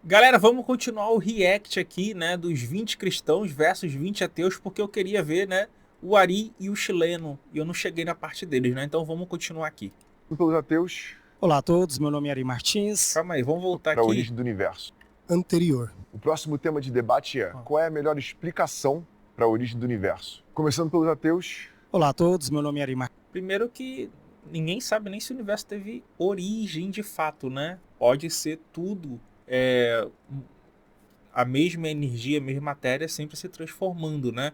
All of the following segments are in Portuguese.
Galera, vamos continuar o react aqui, né, dos 20 cristãos versus 20 ateus, porque eu queria ver, né, o Ari e o chileno, e eu não cheguei na parte deles, né, então vamos continuar aqui. Pelos ateus. Olá a todos, meu nome é Ari Martins. Calma aí, vamos voltar Para a aqui. origem do universo. Anterior. O próximo tema de debate é: qual é a melhor explicação para a origem do universo? Começando pelos ateus. Olá a todos, meu nome é Ari Martins. Primeiro que ninguém sabe nem se o universo teve origem de fato, né? Pode ser tudo a mesma energia, a mesma matéria sempre se transformando, né?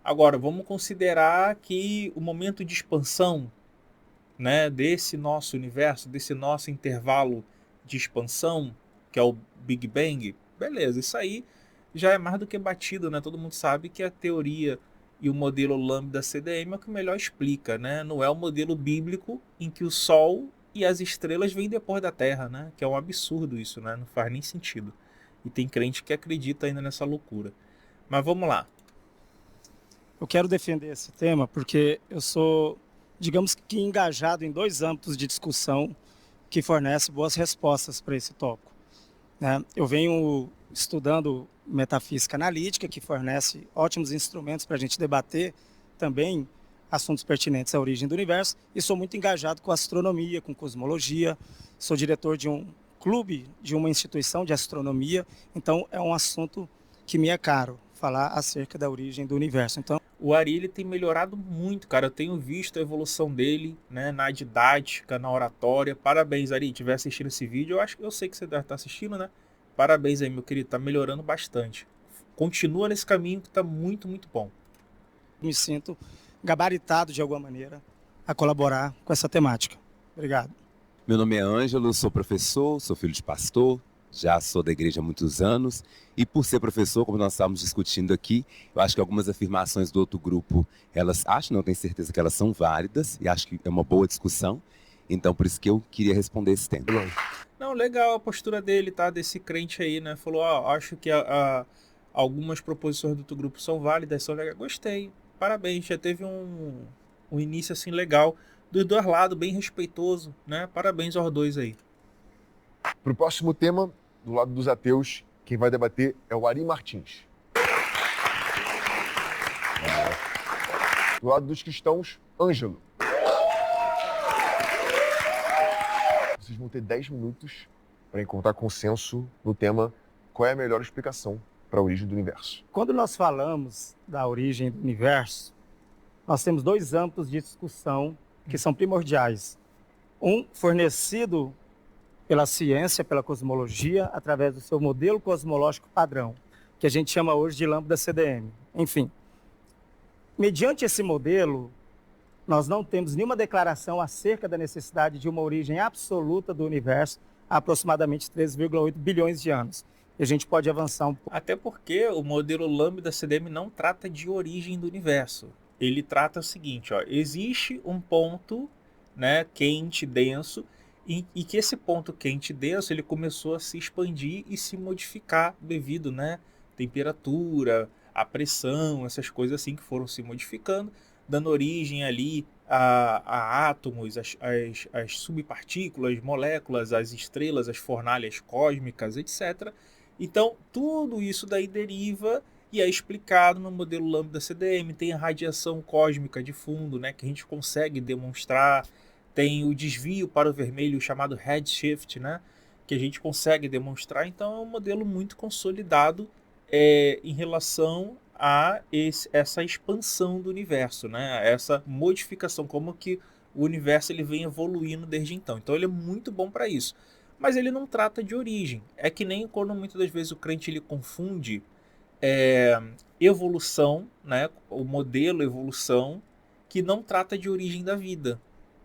Agora, vamos considerar que o momento de expansão, né, desse nosso universo, desse nosso intervalo de expansão, que é o Big Bang, beleza, isso aí já é mais do que batido, né? Todo mundo sabe que a teoria e o modelo lambda CDM é o que melhor explica, né? Não é o modelo bíblico em que o Sol e as estrelas vêm depois da Terra, né? Que é um absurdo isso, né? Não faz nem sentido. E tem crente que acredita ainda nessa loucura. Mas vamos lá. Eu quero defender esse tema porque eu sou, digamos que engajado em dois âmbitos de discussão que fornecem boas respostas para esse tópico, né? Eu venho estudando metafísica analítica, que fornece ótimos instrumentos para a gente debater também assuntos pertinentes à origem do universo, e sou muito engajado com astronomia, com cosmologia, sou diretor de um clube, de uma instituição de astronomia, então é um assunto que me é caro, falar acerca da origem do universo. Então, o Ari, ele tem melhorado muito, cara. Eu tenho visto a evolução dele, né, na didática, na oratória. Parabéns, Ari. Se estiver assistindo esse vídeo, eu sei que você deve estar assistindo, né? Parabéns aí, meu querido. Tá melhorando bastante. Continua nesse caminho que tá muito, muito bom. Me sinto gabaritado de alguma maneira a colaborar com essa temática. Obrigado. Meu nome é Ângelo, sou professor, sou filho de pastor, já sou da igreja há muitos anos, e por ser professor, como nós estávamos discutindo aqui, eu acho que algumas afirmações do outro grupo, não tenho certeza que elas são válidas, e acho que é uma boa discussão, então por isso que eu queria responder esse tema. Não, legal a postura dele, tá, desse crente aí, né, falou, acho que algumas proposições do outro grupo são válidas, são legais, gostei, parabéns, já teve um início assim legal, dos dois lados, bem respeitoso, né, parabéns aos dois aí. Para o próximo tema, do lado dos ateus, quem vai debater é o Ari Martins. Do lado dos cristãos, Ângelo. Vocês vão ter 10 minutos para encontrar consenso no tema qual é a melhor explicação para a origem do universo. Quando nós falamos da origem do universo, nós temos dois âmbitos de discussão que são primordiais. Um fornecido pela ciência, pela cosmologia, através do seu modelo cosmológico padrão, que a gente chama hoje de lambda CDM. Enfim, mediante esse modelo, nós não temos nenhuma declaração acerca da necessidade de uma origem absoluta do universo há aproximadamente 13,8 bilhões de anos. E a gente pode avançar um pouco. Até porque o modelo lambda CDM não trata de origem do universo. Ele trata o seguinte, existe um ponto, né, quente, denso, e que esse ponto quente e denso ele começou a se expandir e se modificar devido, né, temperatura, a pressão, essas coisas assim que foram se modificando, dando origem ali a átomos, as subpartículas, moléculas, as estrelas, as fornalhas cósmicas, etc. Então, tudo isso daí deriva e é explicado no modelo lambda CDM. Tem a radiação cósmica de fundo, né, que a gente consegue demonstrar. Tem o desvio para o vermelho chamado redshift, né, que a gente consegue demonstrar. Então, é um modelo muito consolidado em relação a essa expansão do universo, né, essa modificação, como que o universo ele vem evoluindo desde então. Então, ele é muito bom para isso. Mas ele não trata de origem. É que nem quando muitas das vezes o crente ele confunde evolução, né, o modelo evolução, que não trata de origem da vida,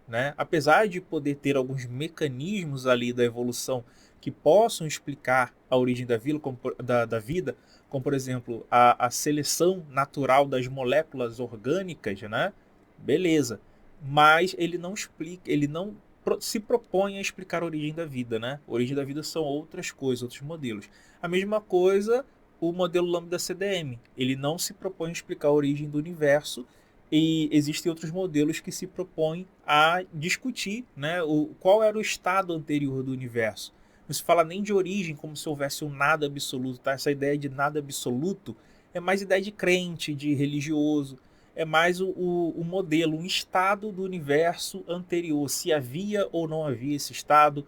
né? Apesar de poder ter alguns mecanismos ali da evolução que possam explicar a origem da vida, como por exemplo a seleção natural das moléculas orgânicas, né? Beleza. Mas ele não explica, ele não se propõe a explicar a origem da vida, né? A origem da vida são outras coisas, outros modelos. A mesma coisa o modelo lambda CDM. Ele não se propõe a explicar a origem do universo e existem outros modelos que se propõem a discutir, né, qual era o estado anterior do universo. Não se fala nem de origem, como se houvesse um nada absoluto, tá? Essa ideia de nada absoluto é mais ideia de crente, de religioso, é mais o modelo, um estado do universo anterior, se havia ou não havia esse estado,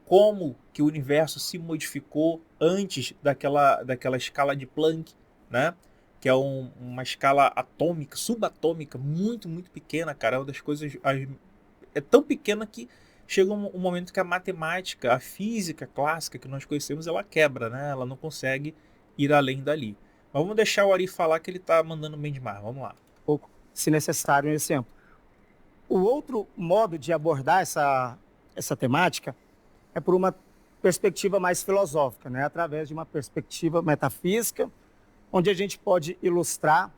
como que o universo se modificou antes daquela escala de Planck, né? Que é uma escala atômica, subatômica, muito, muito pequena, cara. É uma das coisas... É tão pequena que chega um momento que a matemática, a física clássica que nós conhecemos, ela quebra, né? Ela não consegue ir além dali. Mas vamos deixar o Ari falar que ele está mandando bem demais. Vamos lá. Pouco, se necessário, nesse tempo. O outro modo de abordar essa temática é por uma perspectiva mais filosófica, né? Através de uma perspectiva metafísica, onde a gente pode ilustrar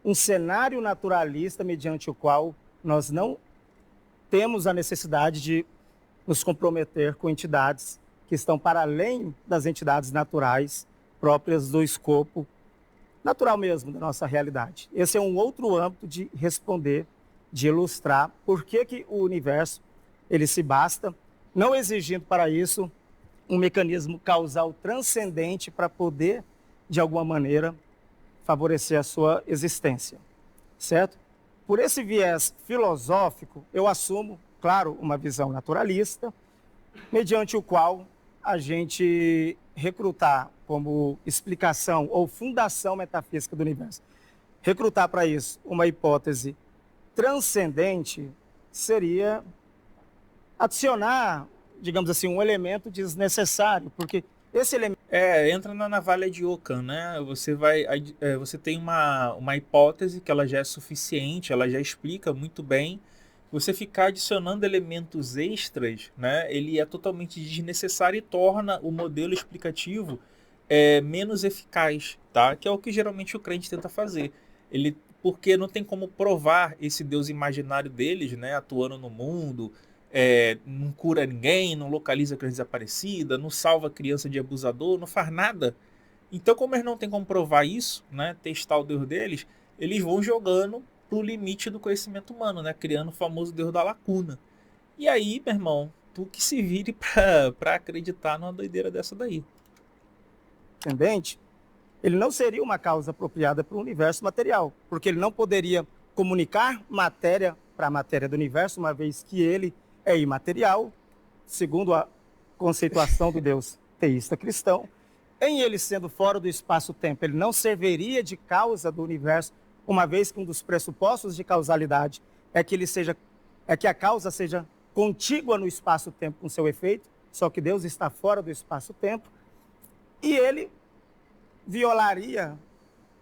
um cenário naturalista mediante o qual nós não temos a necessidade de nos comprometer com entidades que estão para além das entidades naturais próprias do escopo natural mesmo da nossa realidade. Esse é um outro âmbito de responder, de ilustrar por que o universo ele se basta, não exigindo para isso um mecanismo causal transcendente para poder, de alguma maneira, favorecer a sua existência, certo? Por esse viés filosófico, eu assumo, claro, uma visão naturalista, mediante o qual a gente recrutar como explicação ou fundação metafísica do universo, recrutar para isso uma hipótese transcendente seria adicionar, digamos assim, um elemento desnecessário, porque esse elemento... entra na navalha de Ockham, né? Você tem uma hipótese que ela já é suficiente, ela já explica muito bem. Você ficar adicionando elementos extras, né? Ele é totalmente desnecessário e torna o modelo explicativo menos eficaz, tá? Que é o que geralmente o crente tenta fazer. Porque não tem como provar esse Deus imaginário deles, né? Atuando no mundo, não cura ninguém, não localiza criança desaparecida, não salva criança de abusador, não faz nada. Então, como eles não têm como provar isso, né, testar o Deus deles, eles vão jogando pro limite do conhecimento humano, né, criando o famoso Deus da lacuna. E aí, meu irmão, tu que se vire pra acreditar numa doideira dessa daí. Transcendente, ele não seria uma causa apropriada para o universo material, porque ele não poderia comunicar matéria para a matéria do universo, uma vez que ele é imaterial, segundo a conceituação do Deus teísta cristão. Em ele sendo fora do espaço-tempo, ele não serviria de causa do universo, uma vez que um dos pressupostos de causalidade é que a causa seja contígua no espaço-tempo com seu efeito, só que Deus está fora do espaço-tempo, e ele violaria,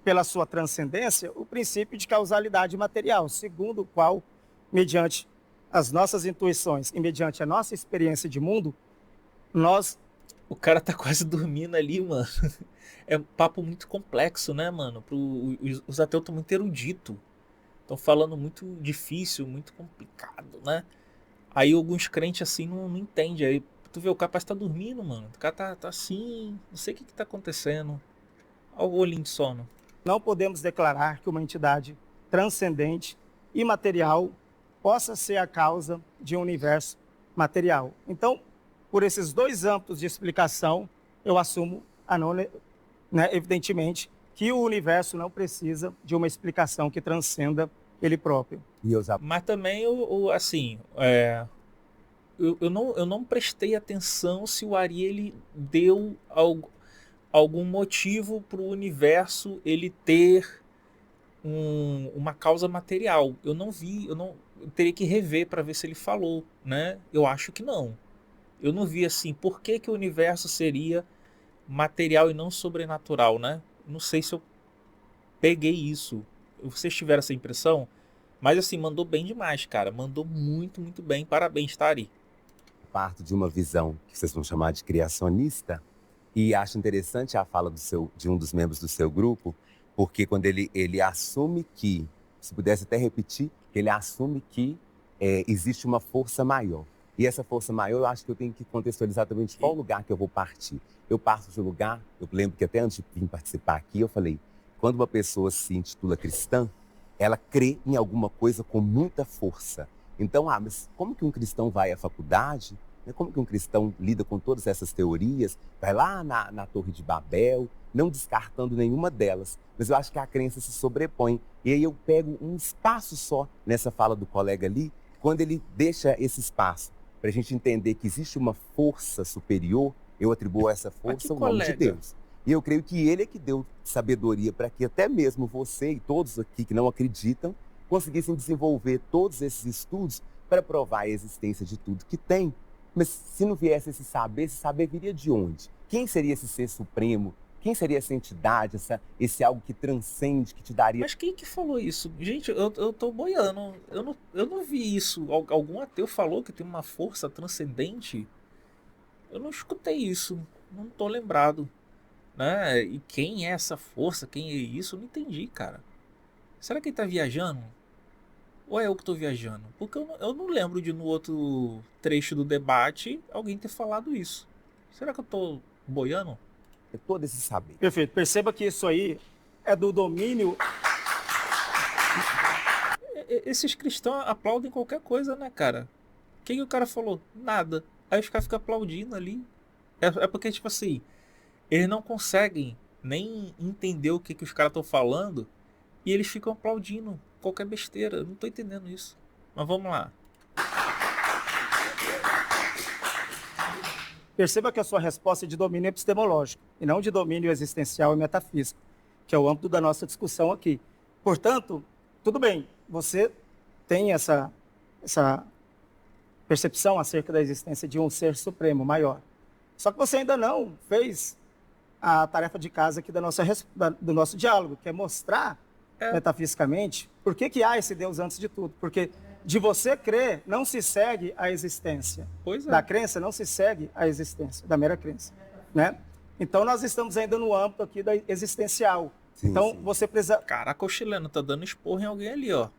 pela sua transcendência, o princípio de causalidade material, segundo o qual, mediante as nossas intuições e mediante a nossa experiência de mundo, O cara tá quase dormindo ali, mano. É um papo muito complexo, né, mano? Os ateus estão muito eruditos. Estão falando muito difícil, muito complicado, né? Aí alguns crentes assim não entendem. Aí tu vê, o cara parece que tá dormindo, mano. O cara tá assim, não sei o que tá acontecendo. Olha o olhinho de sono. não podemos declarar que uma entidade transcendente, imaterial, possa ser a causa de um universo material. Então, por esses dois âmbitos de explicação, eu assumo, evidentemente, que o universo não precisa de uma explicação que transcenda ele próprio. Mas também, eu não prestei atenção se o Ari ele deu algum motivo para o universo ele ter uma causa material. Eu não vi, eu teria que rever para ver se ele falou, né? Eu acho que não. Eu não vi assim, por que o universo seria material e não sobrenatural, né? Não sei se eu peguei isso. Vocês tiveram essa impressão? Mas assim, mandou bem demais, cara. Mandou muito, muito bem. Parabéns, Tari. Parto de uma visão que vocês vão chamar de criacionista, e acho interessante a fala de um dos membros do seu grupo, porque quando ele assume que, se pudesse até repetir, ele assume que existe uma força maior. E essa força maior, eu acho que eu tenho que contextualizar também de qual lugar que eu vou partir. Eu parto de um lugar, eu lembro que até antes de vir participar aqui, eu falei, quando uma pessoa se intitula cristã, ela crê em alguma coisa com muita força. Então, mas como que um cristão vai à faculdade, né? Como que um cristão lida com todas essas teorias, vai lá na Torre de Babel, não descartando nenhuma delas, mas eu acho que a crença se sobrepõe. E aí eu pego um espaço só nessa fala do colega ali, quando ele deixa esse espaço para a gente entender que existe uma força superior, eu atribuo a essa força o nome de Deus. E eu creio que ele é que deu sabedoria para que até mesmo você e todos aqui que não acreditam conseguissem desenvolver todos esses estudos para provar a existência de tudo que tem. Mas se não viesse esse saber viria de onde? Quem seria esse ser supremo? Quem seria essa entidade, esse algo que transcende, que te daria... Mas quem que falou isso? Gente, eu tô boiando. Eu não vi isso. Algum ateu falou que tem uma força transcendente? Eu não escutei isso. Não tô lembrado. Né? E quem é essa força? Quem é isso? Eu não entendi, cara. Será que ele tá viajando? Ou é eu que tô viajando? Porque eu não lembro de no outro trecho do debate alguém ter falado isso. Será que eu tô boiando? É todo esse saber. Perfeito. Perceba que isso aí é do domínio... Esses cristãos aplaudem qualquer coisa, né, cara? O que o cara falou? Nada. Aí os caras ficam aplaudindo ali. É porque, tipo assim, eles não conseguem nem entender o que os caras estão falando e eles ficam aplaudindo qualquer besteira. Eu não tô entendendo isso. Mas vamos lá. Perceba que a sua resposta é de domínio epistemológico e não de domínio existencial e metafísico, que é o âmbito da nossa discussão aqui. Portanto, tudo bem, você tem essa percepção acerca da existência de um ser supremo maior. Só que você ainda não fez a tarefa de casa aqui do nosso diálogo, que é mostrar metafisicamente por que há esse Deus antes de tudo. Porque de você crer não se segue a existência. Pois é. Da crença não se segue a existência, da mera crença. Né? Então nós estamos ainda no âmbito aqui da existencial. Sim, então sim. você precisa... Caraca, o chileno tá dando esporro em alguém ali, ó.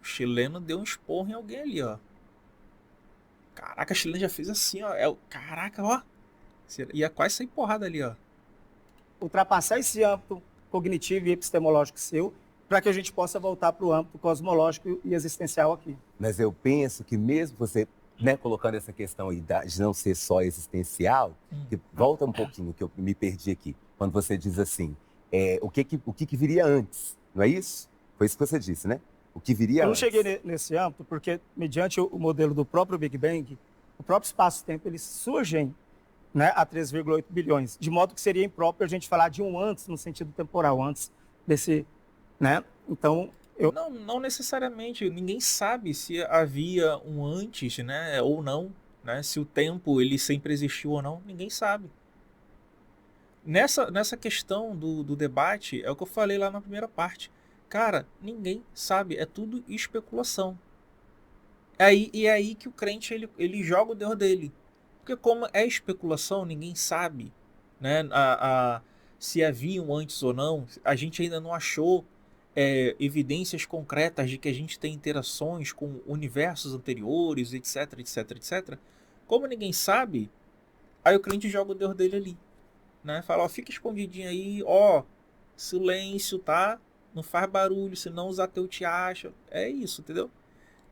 O chileno deu um esporro em alguém ali, ó. Caraca, o chileno já fez assim, ó. Caraca, ó. Ia quase sair porrada ali, ó. Ultrapassar esse âmbito cognitivo e epistemológico seu, para que a gente possa voltar para o âmbito cosmológico e existencial aqui. Mas eu penso que mesmo você, né, colocando essa questão aí de não ser só existencial, que volta um pouquinho, que eu me perdi aqui, quando você diz assim, o que viria antes, não é isso? Foi isso que você disse, né? O que viria antes. Eu não cheguei nesse âmbito porque, mediante o modelo do próprio Big Bang, o próprio espaço-tempo, eles surgem, né, a 3,8 bilhões, de modo que seria impróprio a gente falar de um antes no sentido temporal, antes desse, né? Então, não necessariamente, ninguém sabe se havia um antes, né, ou não, né? Se o tempo ele sempre existiu ou não, ninguém sabe. Nessa questão do debate, é o que eu falei lá na primeira parte. Cara, ninguém sabe, é tudo especulação. É aí que o crente ele joga o Deus dele. Porque como é especulação, ninguém sabe, né, se havia um antes ou não. A gente ainda não achou evidências concretas de que a gente tem interações com universos anteriores, etc, etc, etc. Como ninguém sabe, aí o crente joga o Deus dele ali. Né? Fala, ó, fica escondidinho aí, ó, silêncio, tá? Não faz barulho, senão os ateus te acham. É isso, entendeu?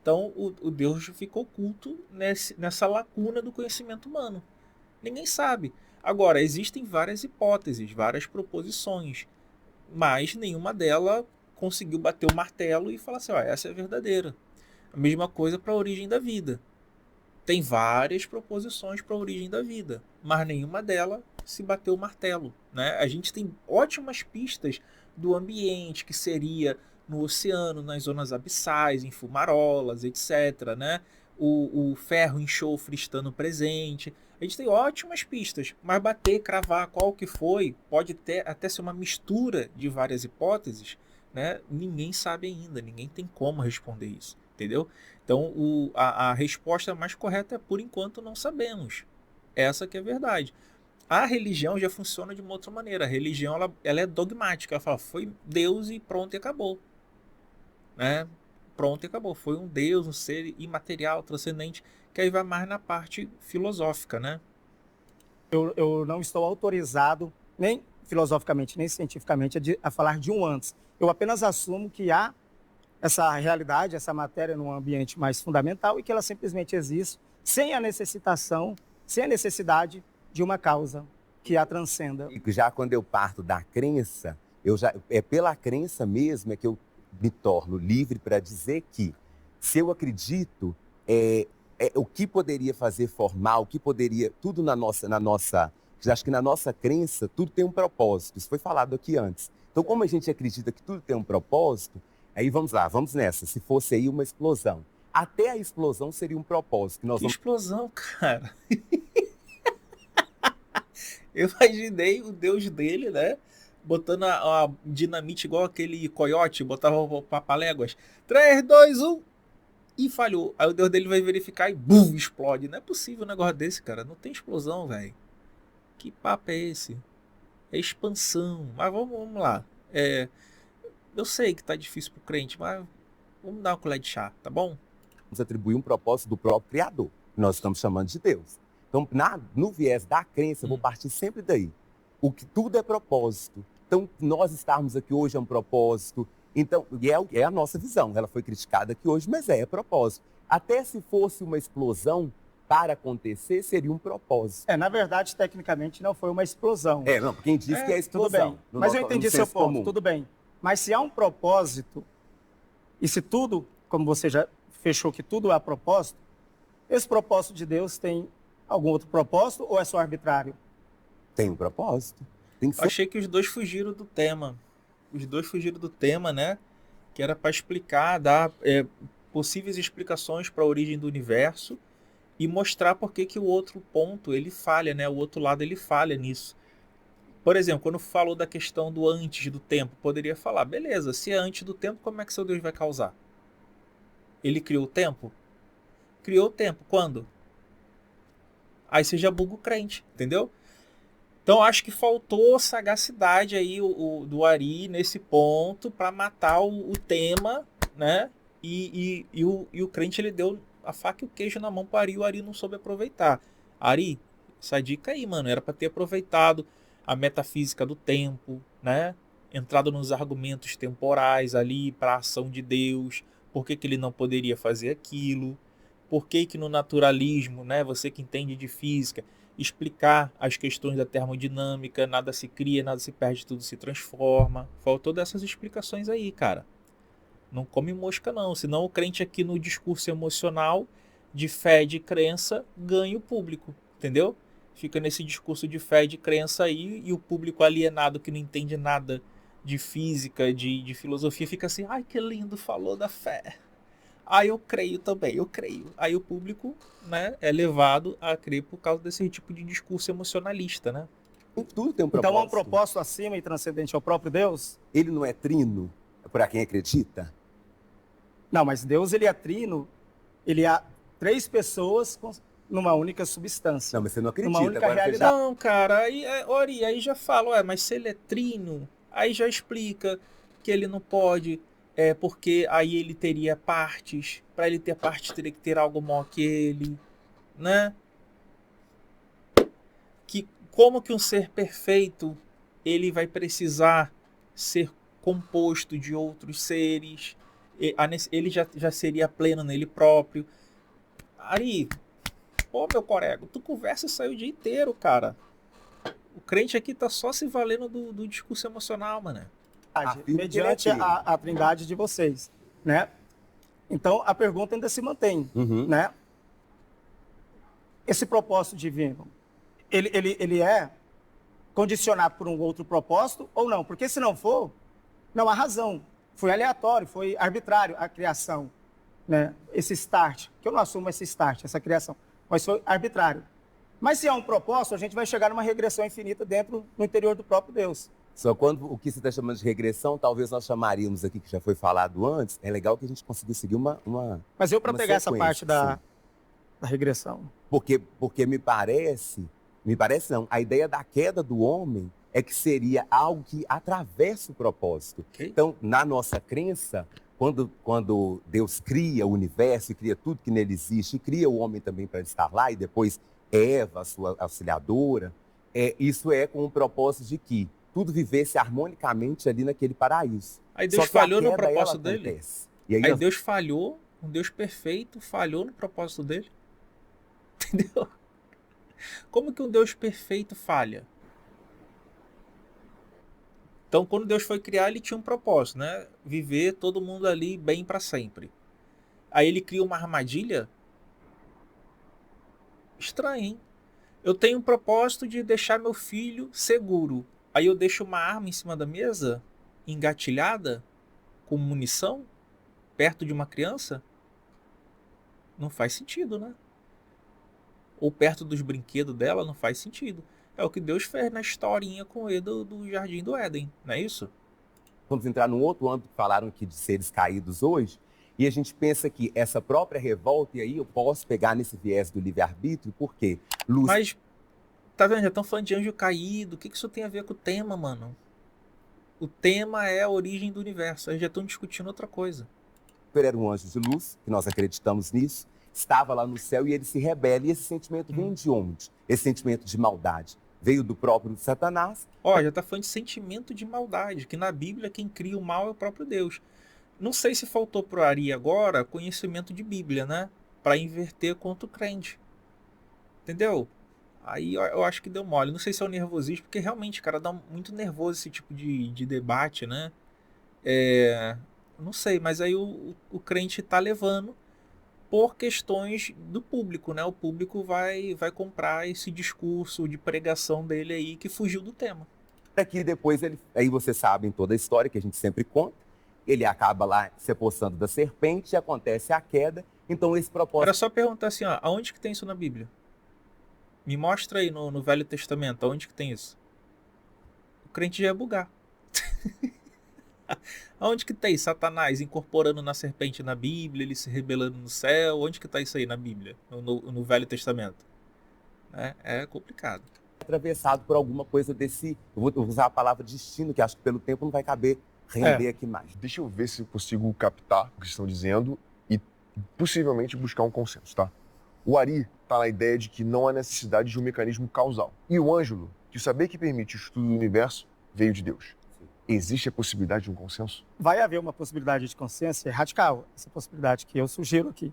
Então, o Deus fica oculto nessa lacuna do conhecimento humano. Ninguém sabe. Agora, existem várias hipóteses, várias proposições, mas nenhuma delas conseguiu bater o martelo e falar assim, ó, essa é verdadeira. A mesma coisa para a origem da vida. Tem várias proposições para a origem da vida, mas nenhuma delas se bateu o martelo. Né? A gente tem ótimas pistas do ambiente, que seria no oceano, nas zonas abissais, em fumarolas, etc. Né? O ferro e enxofre estando presente. A gente tem ótimas pistas, mas bater, cravar qual que foi, pode até ser uma mistura de várias hipóteses, né? Ninguém sabe ainda, ninguém tem como responder isso, entendeu? Então a resposta mais correta é, por enquanto, não sabemos. Essa que é a verdade. A religião já funciona de uma outra maneira. A religião ela é dogmática. Ela fala, foi Deus e pronto e acabou. Né? Pronto e acabou. Foi um Deus, um ser imaterial, transcendente, que aí vai mais na parte filosófica, né? Eu não estou autorizado, nem filosoficamente, nem cientificamente, a falar de um antes. Eu apenas assumo que há essa realidade, essa matéria num ambiente mais fundamental e que ela simplesmente existe sem a necessidade de uma causa que a transcenda. E já quando eu parto da crença, é pela crença mesmo que eu me torno livre para dizer que, se eu acredito, o que poderia fazer formar, o que poderia, tudo na nossa, acho que na nossa crença, tudo tem um propósito. Isso foi falado aqui antes. Então, como a gente acredita que tudo tem um propósito, aí vamos lá, vamos nessa. Se fosse aí uma explosão, até a explosão seria um propósito. Que explosão, cara? Eu imaginei o Deus dele, né? Botando a dinamite igual aquele coiote, botava o papaléguas. 3, 2, 1 e falhou. Aí o Deus dele vai verificar e bum, explode. Não é possível um negócio desse, cara. Não tem explosão, velho. Que papo é esse? É expansão. Mas vamos lá. Eu sei que tá difícil pro crente, mas vamos dar uma colher de chá, tá bom? Vamos atribuir um propósito do próprio Criador, que nós estamos chamando de Deus. Então, no viés da crença, eu vou partir sempre daí. O que tudo é propósito. Então, nós estarmos aqui hoje é um propósito. Então, é a nossa visão. Ela foi criticada aqui hoje, mas é propósito. Até se fosse uma explosão, para acontecer, seria um propósito. Na verdade, tecnicamente, não foi uma explosão. Não, quem disse que é explosão. Tudo bem. Mas eu entendi seu ponto, comum. Tudo bem. Mas se há um propósito, e se tudo, como você já fechou que tudo há propósito, esse propósito de Deus tem algum outro propósito ou é só arbitrário? Tem um propósito. Tem que ser... Achei que os dois fugiram do tema. Os dois fugiram do tema, né? Que era para explicar, dar possíveis explicações para a origem do universo e mostrar por que o outro ponto ele falha, né? O outro lado ele falha nisso. Por exemplo, quando falou da questão do antes do tempo, poderia falar, beleza, se é antes do tempo, como é que seu Deus vai causar? Ele criou o tempo? Criou o tempo. Quando? Aí você já buga o crente, entendeu? Então acho que faltou sagacidade aí do Ari nesse ponto para matar o tema, né? E o crente ele deu a faca e o queijo na mão para o Ari, o Ari não soube aproveitar. Ari, essa dica aí, mano, era para ter aproveitado a metafísica do tempo, né? Entrado nos argumentos temporais ali para a ação de Deus, por que ele não poderia fazer aquilo, por que no naturalismo, né? Você que entende de física, explicar as questões da termodinâmica, nada se cria, nada se perde, tudo se transforma. Faltou dessas explicações aí, cara. Não come mosca não, senão o crente aqui no discurso emocional de fé e de crença ganha o público, entendeu? Fica nesse discurso de fé e de crença aí e o público alienado que não entende nada de física, de filosofia, fica assim, ai que lindo, falou da fé. Aí eu creio também, eu creio. Aí o público, né, é levado a crer por causa desse tipo de discurso emocionalista, né? Tudo tem um propósito. Então há um propósito acima e transcendente ao próprio Deus? Ele não é trino, para quem acredita? Não, mas Deus ele é trino, ele há 3 pessoas numa única substância. Não, mas você não acredita. Numa única realidade. Não, cara, aí já fala, mas se ele é trino, aí já explica que ele não pode... porque aí ele teria partes, para ele ter partes teria que ter algo maior que ele, né? Como que um ser perfeito ele vai precisar ser composto de outros seres? Ele já seria pleno nele próprio. Ari, meu corego, tu conversa isso aí o dia inteiro, cara. O crente aqui tá só se valendo do discurso emocional, mano. Mediante a trindade de vocês, né? Então, a pergunta ainda se mantém, né? Esse propósito divino, ele é condicionado por um outro propósito ou não? Porque se não for, não há razão. Foi aleatório, foi arbitrário a criação, né? Esse start, que eu não assumo esse start, essa criação, mas foi arbitrário. Mas se há um propósito, a gente vai chegar numa regressão infinita no interior do próprio Deus. Só quando o que você está chamando de regressão, talvez nós chamaríamos aqui, que já foi falado antes, é legal que a gente conseguiu seguir uma Mas eu para pegar essa parte da regressão. Porque me parece não, a ideia da queda do homem é que seria algo que atravessa o propósito. Okay. Então, na nossa crença, quando Deus cria o universo, cria tudo que nele existe, e cria o homem também para estar lá, e depois Eva, a sua auxiliadora, isso é com o propósito de que tudo vivesse harmonicamente ali naquele paraíso. Aí Deus falhou no propósito dele? E aí Deus falhou, um Deus perfeito falhou no propósito dele? Entendeu? Como que um Deus perfeito falha? Então, quando Deus foi criar, ele tinha um propósito, né? Viver todo mundo ali bem para sempre. Aí ele cria uma armadilha? Estranho, hein? Eu tenho um propósito de deixar meu filho seguro. Aí eu deixo uma arma em cima da mesa, engatilhada, com munição, perto de uma criança? Não faz sentido, né? Ou perto dos brinquedos dela, não faz sentido. É o que Deus fez na historinha com ele do Jardim do Éden, não é isso? Vamos entrar num outro âmbito que falaram aqui de seres caídos hoje, e a gente pensa que essa própria revolta, e aí eu posso pegar nesse viés do livre-arbítrio, porque Lúcifer Mas, tá vendo? Já estão falando de anjo caído. O que isso tem a ver com o tema, mano? O tema é a origem do universo. Eles já estão discutindo outra coisa. era um anjo de luz, que nós acreditamos nisso, estava lá no céu e ele se rebela. E esse sentimento vem de onde? Esse sentimento de maldade veio do próprio Satanás. Ó, já tá falando de sentimento de maldade, que na Bíblia quem cria o mal é o próprio Deus. Não sei se faltou pro Ari agora conhecimento de Bíblia, né? Para inverter contra o crente. Entendeu? Aí eu acho que deu mole. Não sei se é o nervosismo, porque realmente, cara, dá muito nervoso esse tipo de debate, né? Não sei, mas aí o crente tá levando por questões do público, né? O público vai comprar esse discurso de pregação dele aí que fugiu do tema. Aqui depois, aí vocês sabem toda a história que a gente sempre conta, ele acaba lá se apossando da serpente, acontece a queda, então esse propósito... Era só perguntar assim, ó, aonde que tem isso na Bíblia? Me mostra aí no Velho Testamento, aonde que tem isso? O crente já ia bugar. Aonde que tem Satanás incorporando na serpente na Bíblia, ele se rebelando no céu? Onde que tá isso aí na Bíblia, no Velho Testamento? É complicado. atravessado por alguma coisa desse, eu vou usar a palavra destino, que acho que pelo tempo não vai caber render aqui mais. Deixa eu ver se eu consigo captar o que estão dizendo e possivelmente buscar um consenso, tá? O Ari tá na ideia de que não há necessidade de um mecanismo causal. E o Ângelo, que o saber que permite o estudo do universo veio de Deus. Existe a possibilidade de um consenso? Vai haver uma possibilidade de consenso, é radical, essa possibilidade que eu sugiro aqui.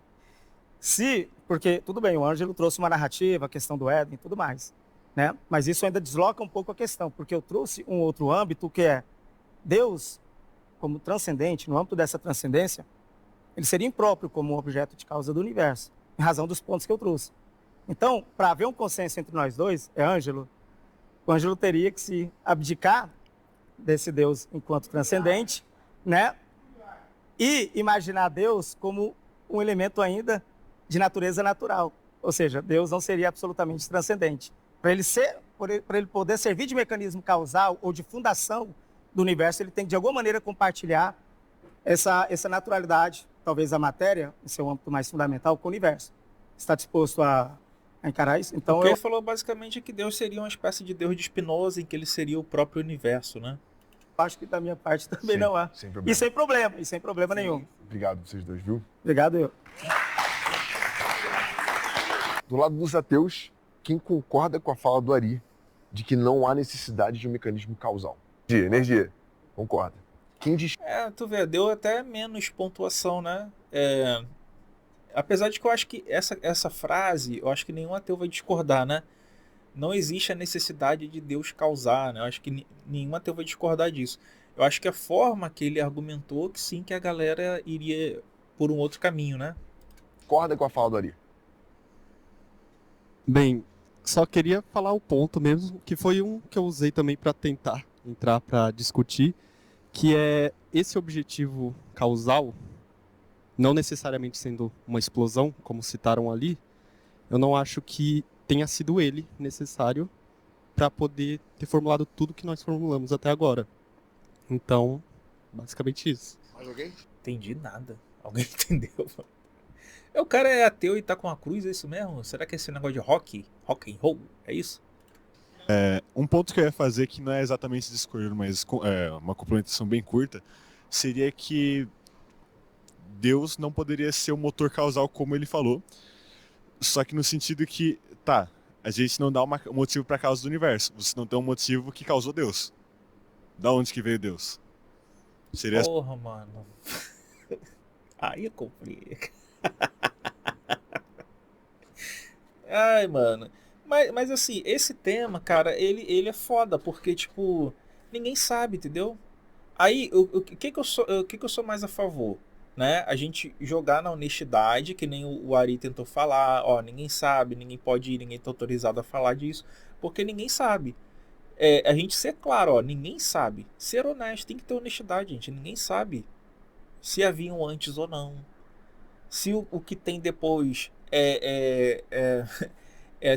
Porque, tudo bem, o Ângelo trouxe uma narrativa, a questão do Éden e tudo mais, né? Mas isso ainda desloca um pouco a questão, porque eu trouxe um outro âmbito que é Deus, como transcendente, no âmbito dessa transcendência, ele seria impróprio como objeto de causa do universo, em razão dos pontos que eu trouxe. Então, para haver um consenso entre nós dois, o Ângelo teria que se abdicar desse Deus enquanto transcendente, né? E imaginar Deus como um elemento ainda de natureza natural. Ou seja, Deus não seria absolutamente transcendente. Para ele poder servir de mecanismo causal ou de fundação do universo, ele tem que, de alguma maneira, compartilhar essa naturalidade, talvez a matéria, em seu âmbito mais fundamental, com o universo. Está disposto a encarar isso? Então, O que ele falou basicamente é que Deus seria uma espécie de Deus de Spinoza, em que ele seria o próprio universo, né? acho que da minha parte também não há. Sem problema. E sem problema nenhum. Obrigado vocês dois, viu? Obrigado, eu. Do lado dos ateus, quem concorda com a fala do Ari de que não há necessidade de um mecanismo causal? Energia. Concorda. Quem diz Tu vê, deu até menos pontuação, né? Apesar de que eu acho que essa frase, eu acho que nenhum ateu vai discordar, né? Não existe a necessidade de Deus causar, né? Eu acho que nenhum ateu vai discordar disso. Eu acho que a forma que ele argumentou que sim, que a galera iria por um outro caminho, né? concorda com a fala do Ari? Bem, só queria falar o ponto mesmo, que foi um que eu usei também para tentar entrar para discutir, que é esse objetivo causal, não necessariamente sendo uma explosão, como citaram ali, eu não acho que tenha sido ele necessário para poder ter formulado tudo que nós formulamos até agora. Então, basicamente isso. Mais alguém? Entendi nada. Alguém entendeu? O cara é ateu e tá com a cruz, é isso mesmo? Será que é esse negócio de rock and roll, é isso? Um ponto que eu ia fazer, que não é exatamente discorrer, mas uma complementação bem curta, seria que Deus não poderia ser o motor causal como ele falou, só que no sentido que, a gente não dá um motivo para a causa do universo, você não tem um motivo que causou Deus. Da onde que veio Deus? Seria... Porra, mano. Aí eu comprei. Ai, mano. Mas assim, esse tema, cara, ele é foda, porque, tipo, ninguém sabe, entendeu? Aí, o que que eu sou mais a favor? Né? A gente jogar na honestidade, que nem o Ari tentou falar, ó, ninguém sabe, ninguém pode ir, ninguém tá autorizado a falar disso, porque ninguém sabe. A gente ser claro, ó, ninguém sabe. Ser honesto, tem que ter honestidade, gente. Ninguém sabe se haviam antes ou não. Se o que tem depois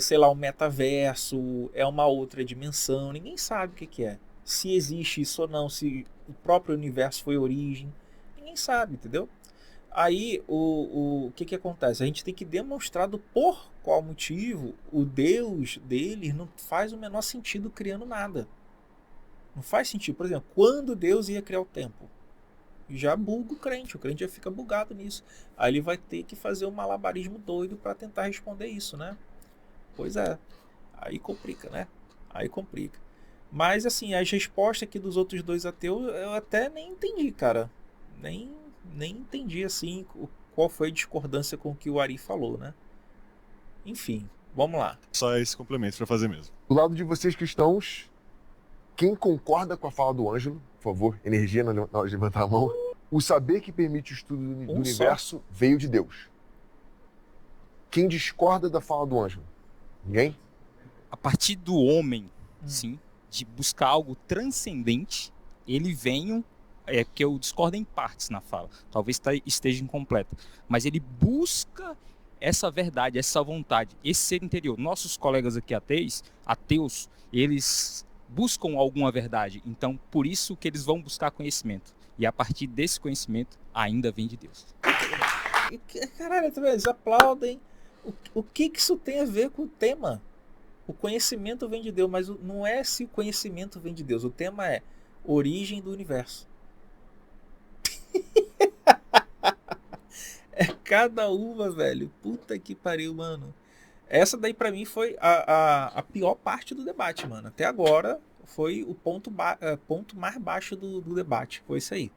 sei lá, um metaverso, é uma outra dimensão, ninguém sabe o que que é. Se existe isso ou não, se o próprio universo foi origem, ninguém sabe, entendeu? Aí o que que acontece? A gente tem que demonstrar do por qual motivo o Deus deles não faz o menor sentido criando nada. Não faz sentido. Por exemplo, quando Deus ia criar o tempo? Já buga o crente já fica bugado nisso. Aí ele vai ter que fazer um malabarismo doido para tentar responder isso, né? Pois é. Aí complica, né? Aí complica. Mas assim, as respostas aqui dos outros dois ateus eu até nem entendi, cara. Nem entendi assim qual foi a discordância com o que o Ari falou, né? Enfim, vamos lá. Só esse complemento pra fazer mesmo. Do lado de vocês cristãos, quem concorda com a fala do Ângelo, por favor, energia na hora de levantar a mão. O saber que permite o estudo do universo veio de Deus. Quem discorda da fala do Ângelo? Ninguém? A partir do homem, sim, de buscar algo transcendente, ele vem, que eu discordo em partes na fala, talvez esteja incompleta, mas ele busca essa verdade, essa vontade, esse ser interior. Nossos colegas aqui ateus, eles buscam alguma verdade, então por isso que eles vão buscar conhecimento, e a partir desse conhecimento ainda vem de Deus. Caralho, eles aplaudem. O que isso tem a ver com o tema? O conhecimento vem de Deus, mas não é se o conhecimento vem de Deus. O tema é origem do universo. É cada uma, velho. Puta que pariu, mano. Essa daí pra mim foi a pior parte do debate, mano. Até agora foi o ponto mais baixo do debate. Foi isso aí.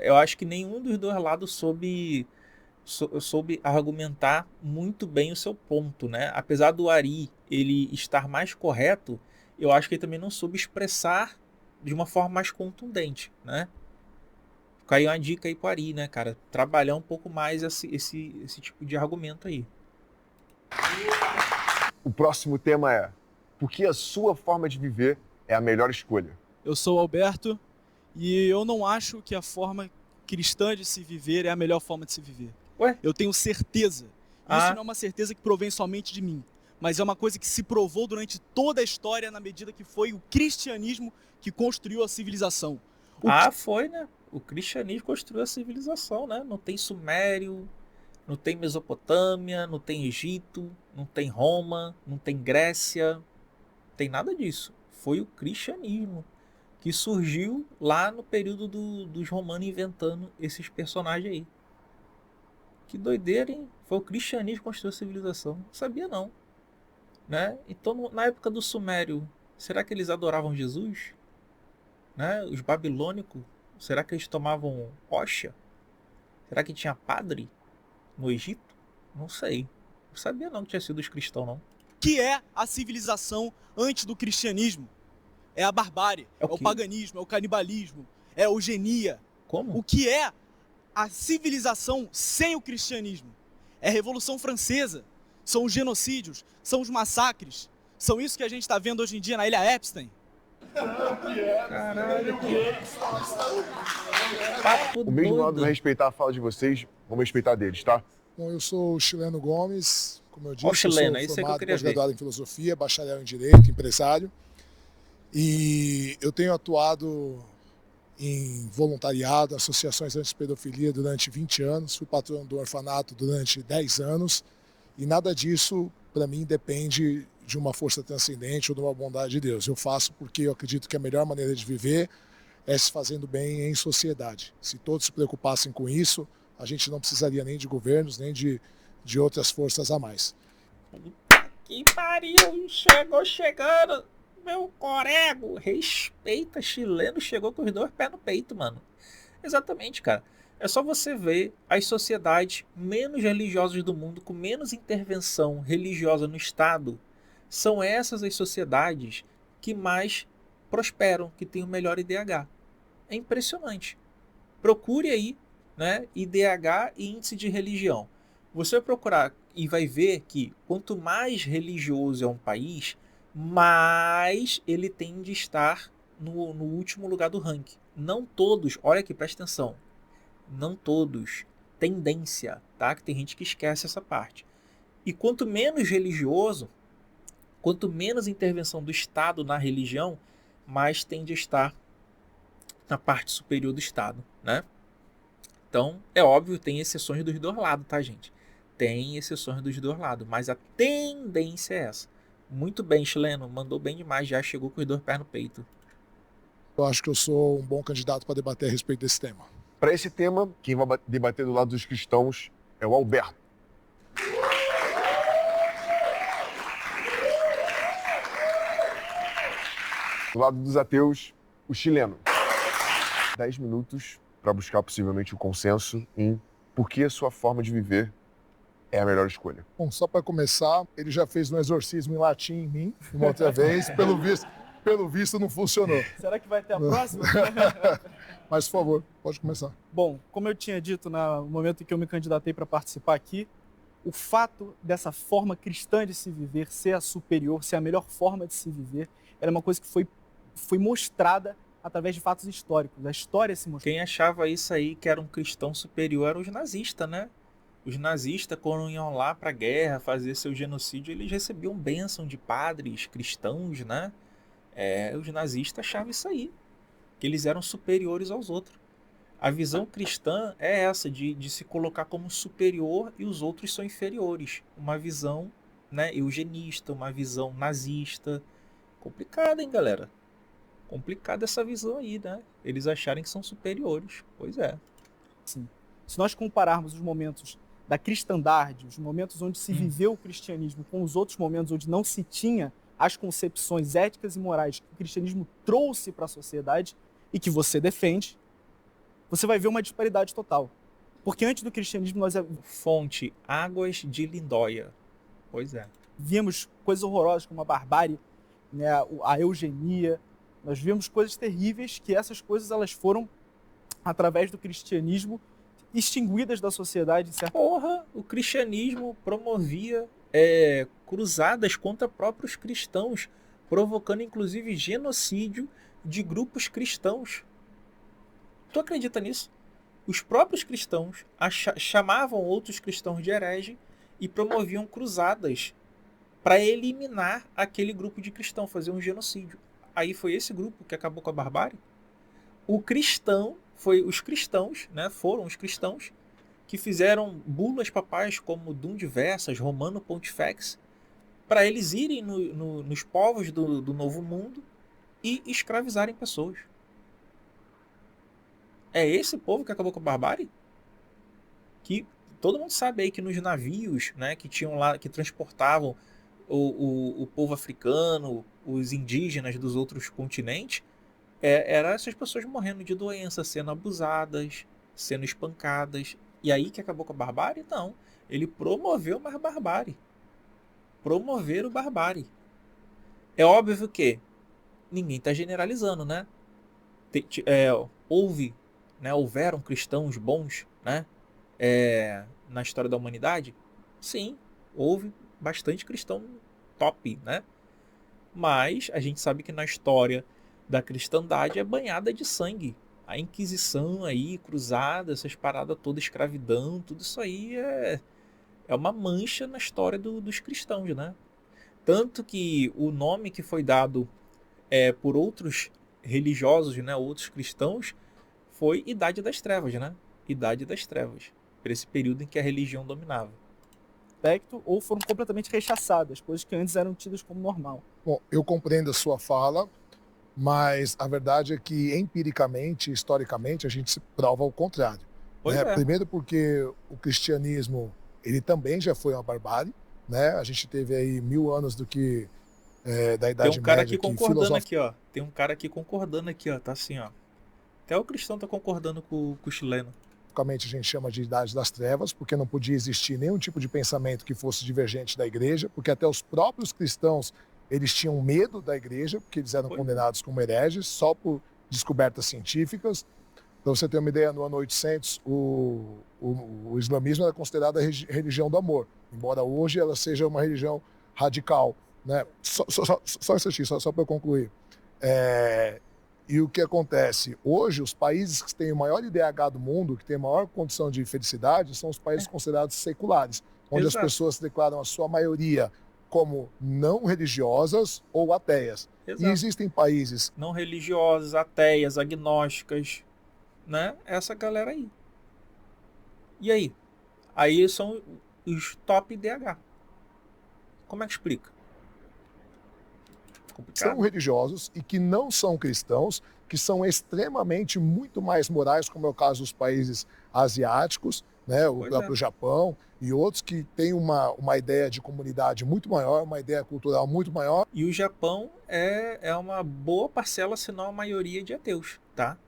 Eu acho que nenhum dos dois lados soube argumentar muito bem o seu ponto, né? Apesar do Ari ele estar mais correto, eu acho que ele também não soube expressar de uma forma mais contundente, né? Fica aí uma dica aí pro Ari, né, cara? Trabalhar um pouco mais esse tipo de argumento aí. O próximo tema é: por que a sua forma de viver é a melhor escolha? Eu sou o Alberto e eu não acho que a forma cristã de se viver é a melhor forma de se viver. Ué? Eu tenho certeza. Isso não é uma certeza que provém somente de mim, mas é uma coisa que se provou durante toda a história na medida que foi o cristianismo que construiu a civilização. Foi, né? O cristianismo construiu a civilização, né? Não tem Sumério, não tem Mesopotâmia, não tem Egito, não tem Roma, não tem Grécia, não tem nada disso. Foi o cristianismo que surgiu lá no período dos romanos inventando esses personagens aí. Que doideira, hein? Foi o cristianismo que construiu a civilização. Não sabia, não. Né? Então, na época do Sumério, será que eles adoravam Jesus? Né? Os babilônicos, será que eles tomavam hóstia? Será que tinha padre no Egito? Não sei. Não sabia, não, que tinha sido os cristãos, não. Que é a civilização antes do cristianismo? É a barbárie, é o paganismo, é o canibalismo, é a eugenia. Como? O que é a civilização sem o cristianismo? É a Revolução Francesa, são os genocídios, são os massacres, são isso que a gente está vendo hoje em dia na Ilha Epstein. Caralho, papo o mesmo doido. modo de respeitar a fala de vocês, vamos respeitar deles, tá? Bom, eu sou o Chileno Gomes, como eu disse, Chileno, eu isso sou aí que eu queria ver. pós-graduado em Filosofia, bacharel em Direito, empresário. E eu tenho atuado em voluntariado, associações anti-pedofilia durante 20 anos, fui patrono do orfanato durante 10 anos, e nada disso, para mim, depende de uma força transcendente ou de uma bondade de Deus. Eu faço porque eu acredito que a melhor maneira de viver é se fazendo bem em sociedade. Se todos se preocupassem com isso, a gente não precisaria nem de governos, nem de outras forças a mais. Que pariu, chegando, meu corego. Respeita, chileno chegou com os dois pés no peito, mano. Exatamente, cara. É só você ver as sociedades menos religiosas do mundo, com menos intervenção religiosa no Estado, são essas as sociedades que mais prosperam, que têm o melhor IDH. É impressionante. Procure aí, né, IDH e índice de religião. Você vai procurar e vai ver que quanto mais religioso é um país, mais ele tende a estar no último lugar do ranking. Não todos, olha aqui, presta atenção. Não todos. Tendência, tá? Que tem gente que esquece essa parte. E quanto menos religioso, quanto menos intervenção do Estado na religião, mais tende a estar na parte superior do Estado, né? Então, é óbvio, tem exceções dos dois lados, tá, gente? Tem exceções dos dois lados, mas a tendência é essa. Muito bem, chileno, mandou bem demais, já chegou com os dois pés no peito. Eu acho que eu sou um bom candidato para debater a respeito desse tema. Para esse tema, quem vai debater do lado dos cristãos é o Alberto. Do lado dos ateus, o chileno. 10 minutos para buscar possivelmente o consenso em por que a sua forma de viver é a melhor escolha. Bom, só para começar, ele já fez um exorcismo em latim em mim, uma outra vez, pelo visto não funcionou. Será que vai ter a próxima? Mas, por favor, pode começar. Bom, como eu tinha dito no momento em que eu me candidatei para participar aqui, o fato dessa forma cristã de se viver ser a superior, ser a melhor forma de se viver, ela é uma coisa que foi mostrada através de fatos históricos. A história se mostrou. Quem achava isso aí que era um cristão superior eram os nazistas, né? Os nazistas, quando iam lá para a guerra fazer seu genocídio, eles recebiam bênção de padres cristãos, né? Os nazistas achavam isso aí, que eles eram superiores aos outros. A visão cristã é essa, de se colocar como superior e os outros são inferiores. Uma visão, né, eugenista, uma visão nazista. Complicada, hein, galera? Complicada essa visão aí, né? Eles acharem que são superiores. Pois é. Sim. Se nós compararmos os momentos da cristandade, os momentos onde se viveu o cristianismo com os outros momentos onde não se tinha as concepções éticas e morais que o cristianismo trouxe para a sociedade e que você defende, você vai ver uma disparidade total. Porque antes do cristianismo nós Fonte, Águas de Lindóia. Pois é. víamos coisas horrorosas como a barbárie, né, a eugenia. Nós vimos coisas terríveis que essas coisas elas foram, através do cristianismo, extinguidas da sociedade. Porra, o cristianismo promovia cruzadas contra próprios cristãos, provocando inclusive genocídio de grupos cristãos. Tu acredita nisso? Os próprios cristãos chamavam outros cristãos de herege e promoviam cruzadas para eliminar aquele grupo de cristãos, fazer um genocídio. Aí foi esse grupo que acabou com a barbárie. Os cristãos, né, foram os cristãos que fizeram bulas papais como Dum Diversas, Romano Pontifex, para eles irem nos povos do Novo Mundo e escravizarem pessoas. É esse povo que acabou com a barbárie? Que todo mundo sabe aí que nos navios, né, que tinham lá, que transportavam o povo africano, os indígenas dos outros continentes, eram essas pessoas morrendo de doença, sendo abusadas, sendo espancadas. E aí que acabou com a barbárie? Não. Ele promoveu mais barbárie. Promoveram barbárie. É óbvio que ninguém está generalizando, né? Houveram cristãos bons, né? Na história da humanidade? Sim, houve bastante cristão top, né? Mas a gente sabe que na história da cristandade é banhada de sangue. A Inquisição aí, cruzada, essas paradas todas, escravidão, tudo isso aí é uma mancha na história dos cristãos, né? Tanto que o nome que foi dado por outros religiosos, né, outros cristãos, foi Idade das Trevas, né? Idade das Trevas, por esse período em que a religião dominava. Ou foram completamente rechaçadas, coisas que antes eram tidas como normal. Bom, eu compreendo a sua fala, mas a verdade é que empiricamente, historicamente, a gente se prova o contrário. Primeiro porque o cristianismo, ele também já foi uma barbárie, né? A gente teve aí 1000 anos da Idade Média. Tem um cara aqui concordando aqui, ó. Tem um cara aqui concordando aqui, ó. Tá assim, ó. Até o cristão tá concordando com o chileno. filosoficamente a gente chama de Idade das Trevas, porque não podia existir nenhum tipo de pensamento que fosse divergente da igreja, porque até os próprios cristãos, eles tinham medo da igreja, porque eles eram condenados como hereges, só por descobertas científicas. Para você ter uma ideia, no ano 800, o islamismo era considerado a religião do amor, embora hoje ela seja uma religião radical, né? Só isso aqui, só para eu concluir. E o que acontece? Hoje, os países que têm o maior IDH do mundo, que têm a maior condição de felicidade, são os países considerados seculares, onde Exato. as pessoas se declaram a sua maioria como não religiosas ou ateias. Exato. E existem países Não religiosas, ateias, agnósticas, né? Essa galera aí. E aí? Aí são os top DH. Como é que explica? que Complicado. são religiosos e que não são cristãos, que são extremamente muito mais morais, como é o caso dos países asiáticos, né, o Pois próprio é. Japão e outros que têm uma ideia de comunidade muito maior, uma ideia cultural muito maior. E o Japão é uma boa parcela, se não a maioria de ateus, tá?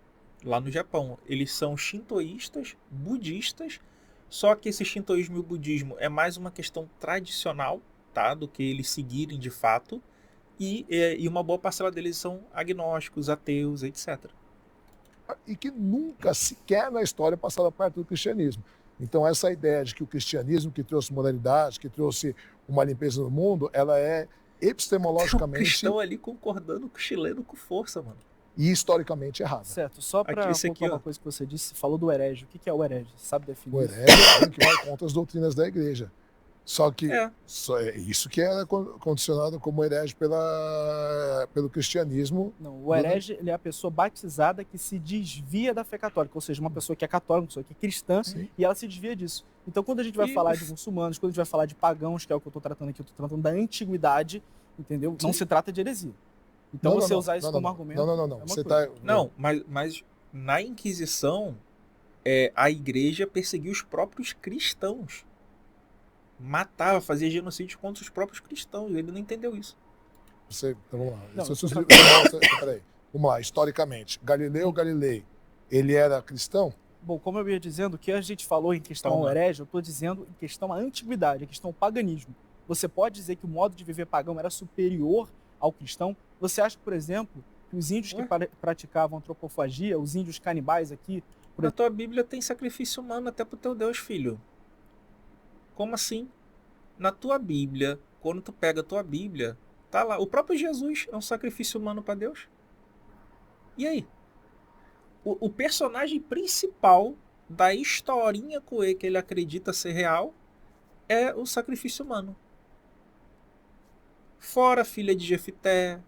Lá no Japão. Eles são shintoístas, budistas, só que esse shintoísmo e o budismo é mais uma questão tradicional, tá? Do que eles seguirem de fato. E uma boa parcela deles são agnósticos, ateus, etc. E que nunca sequer na história passaram perto do cristianismo. Então essa ideia de que o cristianismo que trouxe moralidade, que trouxe uma limpeza no mundo, ela é O epistemologicamente cristão ali concordando com o chileno com força, mano. e historicamente errada. Certo, só para Aqui, esse aqui, colocar ó. uma coisa que você disse, você falou do herege. O que é o herege? Você sabe definir O isso? herege é alguém que vai contra as doutrinas da igreja. Só que É. só é isso que era condicionado como herege pelo cristianismo. Não, o herege ele é a pessoa batizada que se desvia da fé católica, ou seja, uma pessoa que é católica, uma pessoa que é cristã, Sim. e ela se desvia disso. Então, quando a gente vai E- falar de muçulmanos, quando a gente vai falar de pagãos, que é o que eu estou tratando aqui, eu estou tratando da antiguidade, entendeu? Não Sim. se trata de heresia. Então, Não, você não, usar isso não, como não, argumento. Não. é uma Você coisa. tá, Não, mas na Inquisição, a igreja perseguiu os próprios cristãos. Matava, fazia genocídio contra os próprios cristãos. Ele não entendeu isso. então vamos lá. Não, Se eu eu tô sugiro- Peraí. Vamos lá, historicamente. Galileu Galilei, ele era cristão? Bom, como eu ia dizendo, o que a gente falou em questão Toma. ao herege, eu estou dizendo em questão à antiguidade, a questão ao paganismo. Você pode dizer que o modo de viver pagão era superior ao cristão? Você acha, por exemplo, que os índios que praticavam antropofagia, os índios canibais aqui, Na tua Bíblia tem sacrifício humano até pro teu Deus, filho. Como assim? Na tua Bíblia, quando tu pega a tua Bíblia, tá lá. O próprio Jesus é um sacrifício humano para Deus. E aí? O personagem principal da historinha que ele acredita ser real é o sacrifício humano. Fora a filha de Jefité,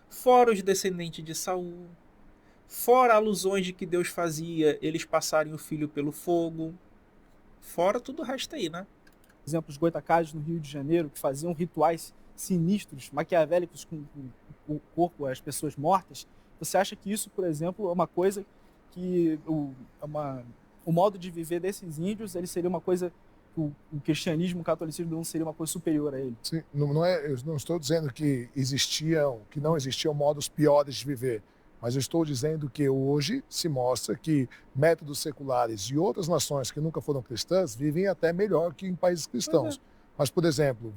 fora os descendentes de Saul, fora alusões de que Deus fazia eles passarem o filho pelo fogo, fora tudo o resto aí, né? por exemplo, os goitacazes no Rio de Janeiro, que faziam rituais sinistros, maquiavélicos com o corpo, as pessoas mortas. Você acha que isso, por exemplo, é uma coisa que o modo de viver desses índios, ele seria uma coisa que o cristianismo, o catolicismo não seria uma coisa superior a ele? Sim, eu não estou dizendo que não existiam modos piores de viver, mas eu estou dizendo que hoje se mostra que métodos seculares e outras nações que nunca foram cristãs vivem até melhor que em países cristãos. Mas, por exemplo,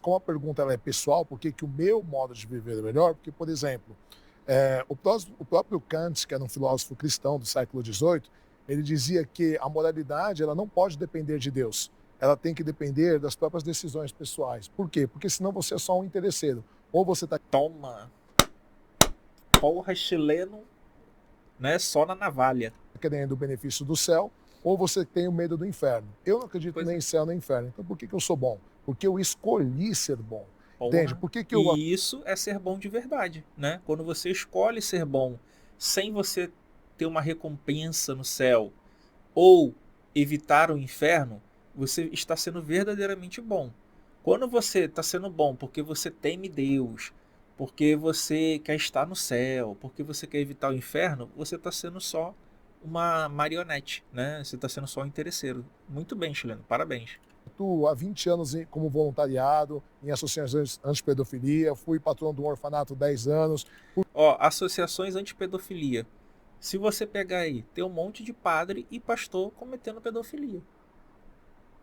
como a pergunta ela é pessoal, por que o meu modo de viver é melhor? Porque, por exemplo, o próprio Kant, que era um filósofo cristão do século XVIII, ele dizia que a moralidade ela não pode depender de Deus. Ela tem que depender das próprias decisões pessoais. Por quê? Porque senão você é só um interesseiro. Ou você está Toma! Porra, chileno, né? Só na navalha. querendo o benefício do céu, ou você tem o medo do inferno. Eu não acredito Pois nem em céu nem em inferno. Então por que eu sou bom? Porque eu escolhi ser bom. Porra. Entende? Por que eu... E isso é ser bom de verdade, né? Quando você escolhe ser bom sem você ter uma recompensa no céu ou evitar o inferno, você está sendo verdadeiramente bom. Quando você está sendo bom porque você teme Deus, porque você quer estar no céu, porque você quer evitar o inferno, você está sendo só uma marionete, né? Você está sendo só um interesseiro. Muito bem, chileno, parabéns. atuo há 20 anos como voluntariado em associações anti-pedofilia, fui patrono de um orfanato há 10 anos. Ó, associações anti-pedofilia. Se você pegar aí, tem um monte de padre e pastor cometendo pedofilia.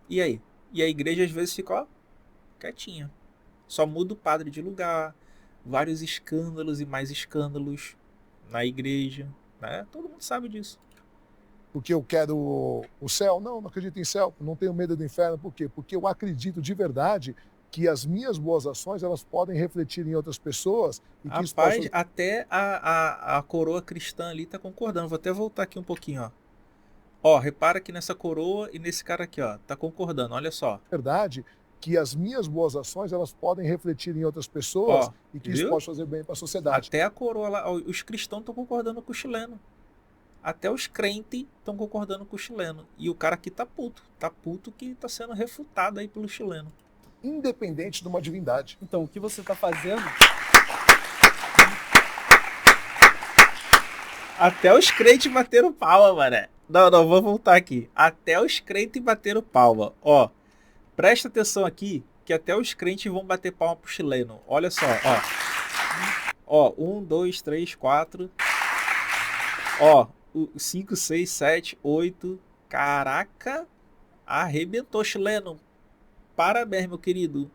E aí? E a igreja às vezes fica, ó, quietinha. Só muda o padre de lugar, vários escândalos e mais escândalos na igreja, né? Todo mundo sabe disso. Porque eu quero o céu? Não, não acredito em céu. Não tenho medo do inferno. Por quê? Porque eu acredito de verdade que as minhas boas ações elas podem refletir em outras pessoas. E que isso Rapaz, possa... até a coroa cristã ali tá concordando. Vou até voltar aqui um pouquinho, ó. Ó, repara que nessa coroa e nesse cara aqui, ó, tá concordando, olha só. verdade que as minhas boas ações elas podem refletir em outras pessoas Ó, e que isso viu? pode fazer bem para a sociedade. Até a coroa lá, ó, os cristãos estão concordando com o chileno. Até os crentes estão concordando com o chileno. E o cara aqui tá puto que tá sendo refutado aí pelo chileno. Independente de uma divindade. Então, o que você está fazendo... Até os crentes bateram palma, mané. Não, vou voltar aqui. Até os crentes bateram palma. Ó, presta atenção aqui, que até os crentes vão bater palma pro chileno. Olha só, ó. Ó, 1, 2, 3, 4. Ó, 5, 6, 7, 8. Caraca, arrebentou chileno. Parabéns, meu querido.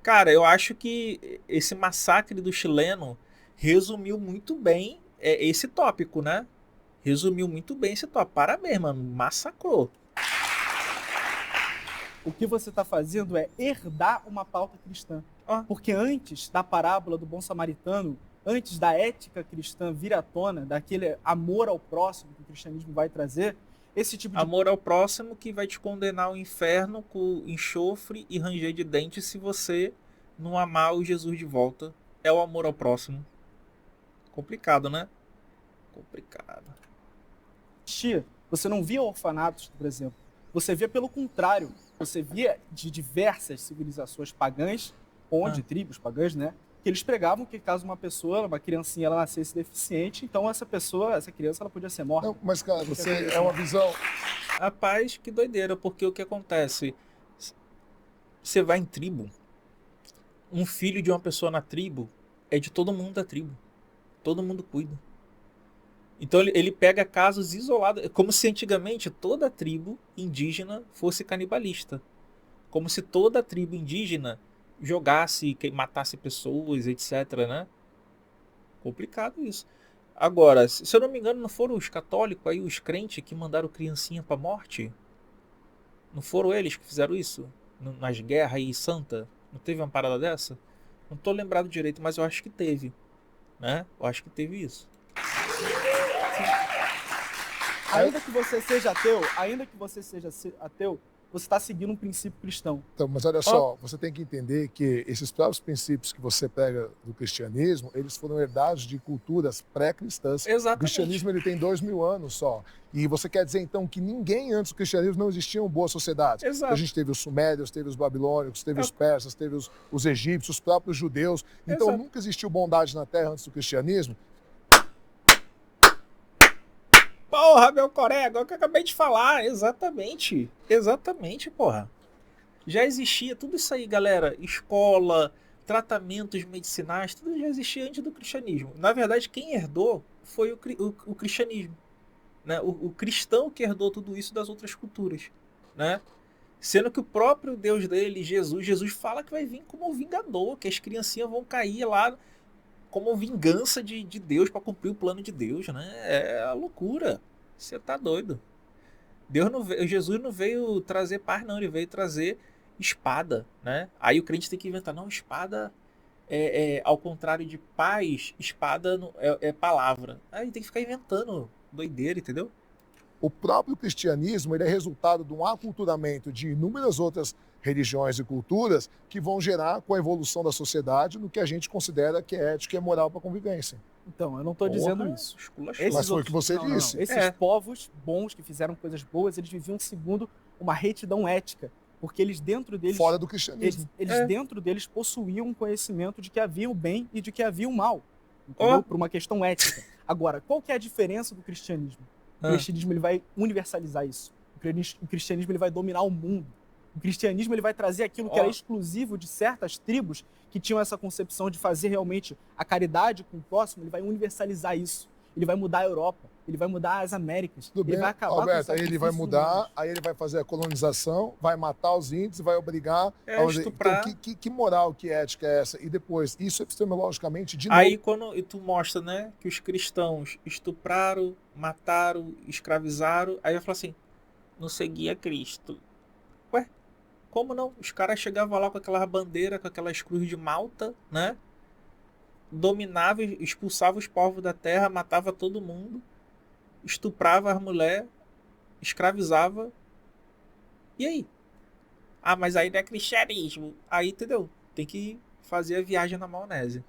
Cara, eu acho que esse massacre do chileno resumiu muito bem esse tópico, né? Resumiu muito bem esse tópico. Parabéns, mano. Massacrou. O que você está fazendo é herdar uma pauta cristã. Porque antes da parábola do bom samaritano, antes da ética cristã vir à tona, daquele amor ao próximo que o cristianismo vai trazer, esse tipo de... Amor ao próximo que vai te condenar ao inferno com enxofre e ranger de dentes se você não amar o Jesus de volta. É o amor ao próximo. Complicado, né? Complicado. Você não via orfanatos, por exemplo. Você via pelo contrário. Você via de diversas civilizações pagãs, tribos pagãs, né? Que eles pregavam que caso uma pessoa, uma criancinha, ela nascesse deficiente, então essa criança, ela podia ser morta. Não, mas, cara, você é uma visão... Rapaz, que doideira, porque o que acontece? Você vai em tribo, um filho de uma pessoa na tribo é de todo mundo da tribo. Todo mundo cuida. Então ele pega casos isolados, como se antigamente toda a tribo indígena fosse canibalista. Como se toda a tribo indígena jogasse, matasse pessoas, etc, né? Complicado isso. Agora, se eu não me engano, não foram os católicos aí, os crentes que mandaram criancinha pra morte? Não foram eles que fizeram isso? Nas guerras aí, santa? Não teve uma parada dessa? Não tô lembrado direito, mas eu acho que teve. Né? Eu acho que teve isso. Ainda que você seja ateu, você está seguindo um princípio cristão. Então, mas olha só, você tem que entender que esses próprios princípios que você pega do cristianismo, eles foram herdados de culturas pré-cristãs. Exatamente. O cristianismo ele tem 2000 anos só. E você quer dizer, então, que ninguém antes do cristianismo não existiam boas sociedades. Exato. A gente teve os sumérios, teve os babilônicos, teve os persas, teve os egípcios, os próprios judeus. Então, Exato. nunca existiu bondade na terra antes do cristianismo. Porra, meu Coreia, agora que eu acabei de falar. Exatamente. Exatamente, porra. Já existia tudo isso aí, galera. Escola, tratamentos medicinais, tudo já existia antes do cristianismo. Na verdade, quem herdou foi o cristianismo. Né? O cristão que herdou tudo isso das outras culturas. Né? Sendo que o próprio Deus dele, Jesus fala que vai vir como um vingador, que as criancinhas vão cair lá como vingança de Deus para cumprir o plano de Deus, né? É a loucura. Você tá doido. Jesus não veio trazer paz, não. Ele veio trazer espada, né? Aí o crente tem que inventar. Não, espada ao contrário de paz, espada é palavra. Aí tem que ficar inventando doideira, entendeu? O próprio cristianismo ele é resultado de um aculturamento de inúmeras outras religiões e culturas que vão gerar com a evolução da sociedade no que a gente considera que é ético e é moral para a convivência. Então, eu não estou dizendo isso. Mas foi o que você disse. Esses povos bons que fizeram coisas boas, eles viviam segundo uma retidão ética. Porque eles dentro deles... Fora do cristianismo. Eles dentro deles possuíam um conhecimento de que havia o bem e de que havia o mal. Entendeu? Por uma questão ética. Agora, qual que é a diferença do cristianismo? O cristianismo ele vai universalizar isso. O cristianismo ele vai dominar o mundo. O cristianismo ele vai trazer aquilo que era exclusivo de certas tribos que tinham essa concepção de fazer realmente a caridade com o próximo, ele vai universalizar isso. ele vai mudar a Europa, ele vai mudar as Américas, Tudo ele bem, vai acabar com Alberto, os aí ele vai sacrifícios mudar, humanos. aí ele vai fazer a colonização, vai matar os índios, vai obrigar... Estuprar. Então, que moral, que ética é essa? E depois, isso epistemologicamente, de novo... Aí quando tu mostra, né, que os cristãos estupraram, mataram, escravizaram, aí eu falo assim, não seguia Cristo. Ué, como não? Os caras chegavam lá com aquelas bandeiras, com aquelas cruzes de Malta, né? Dominava, expulsava os povos da terra, matava todo mundo, estuprava as mulheres, escravizava. E aí? Ah, mas aí não é cristianismo. Aí, entendeu? Tem que fazer a viagem na maionese.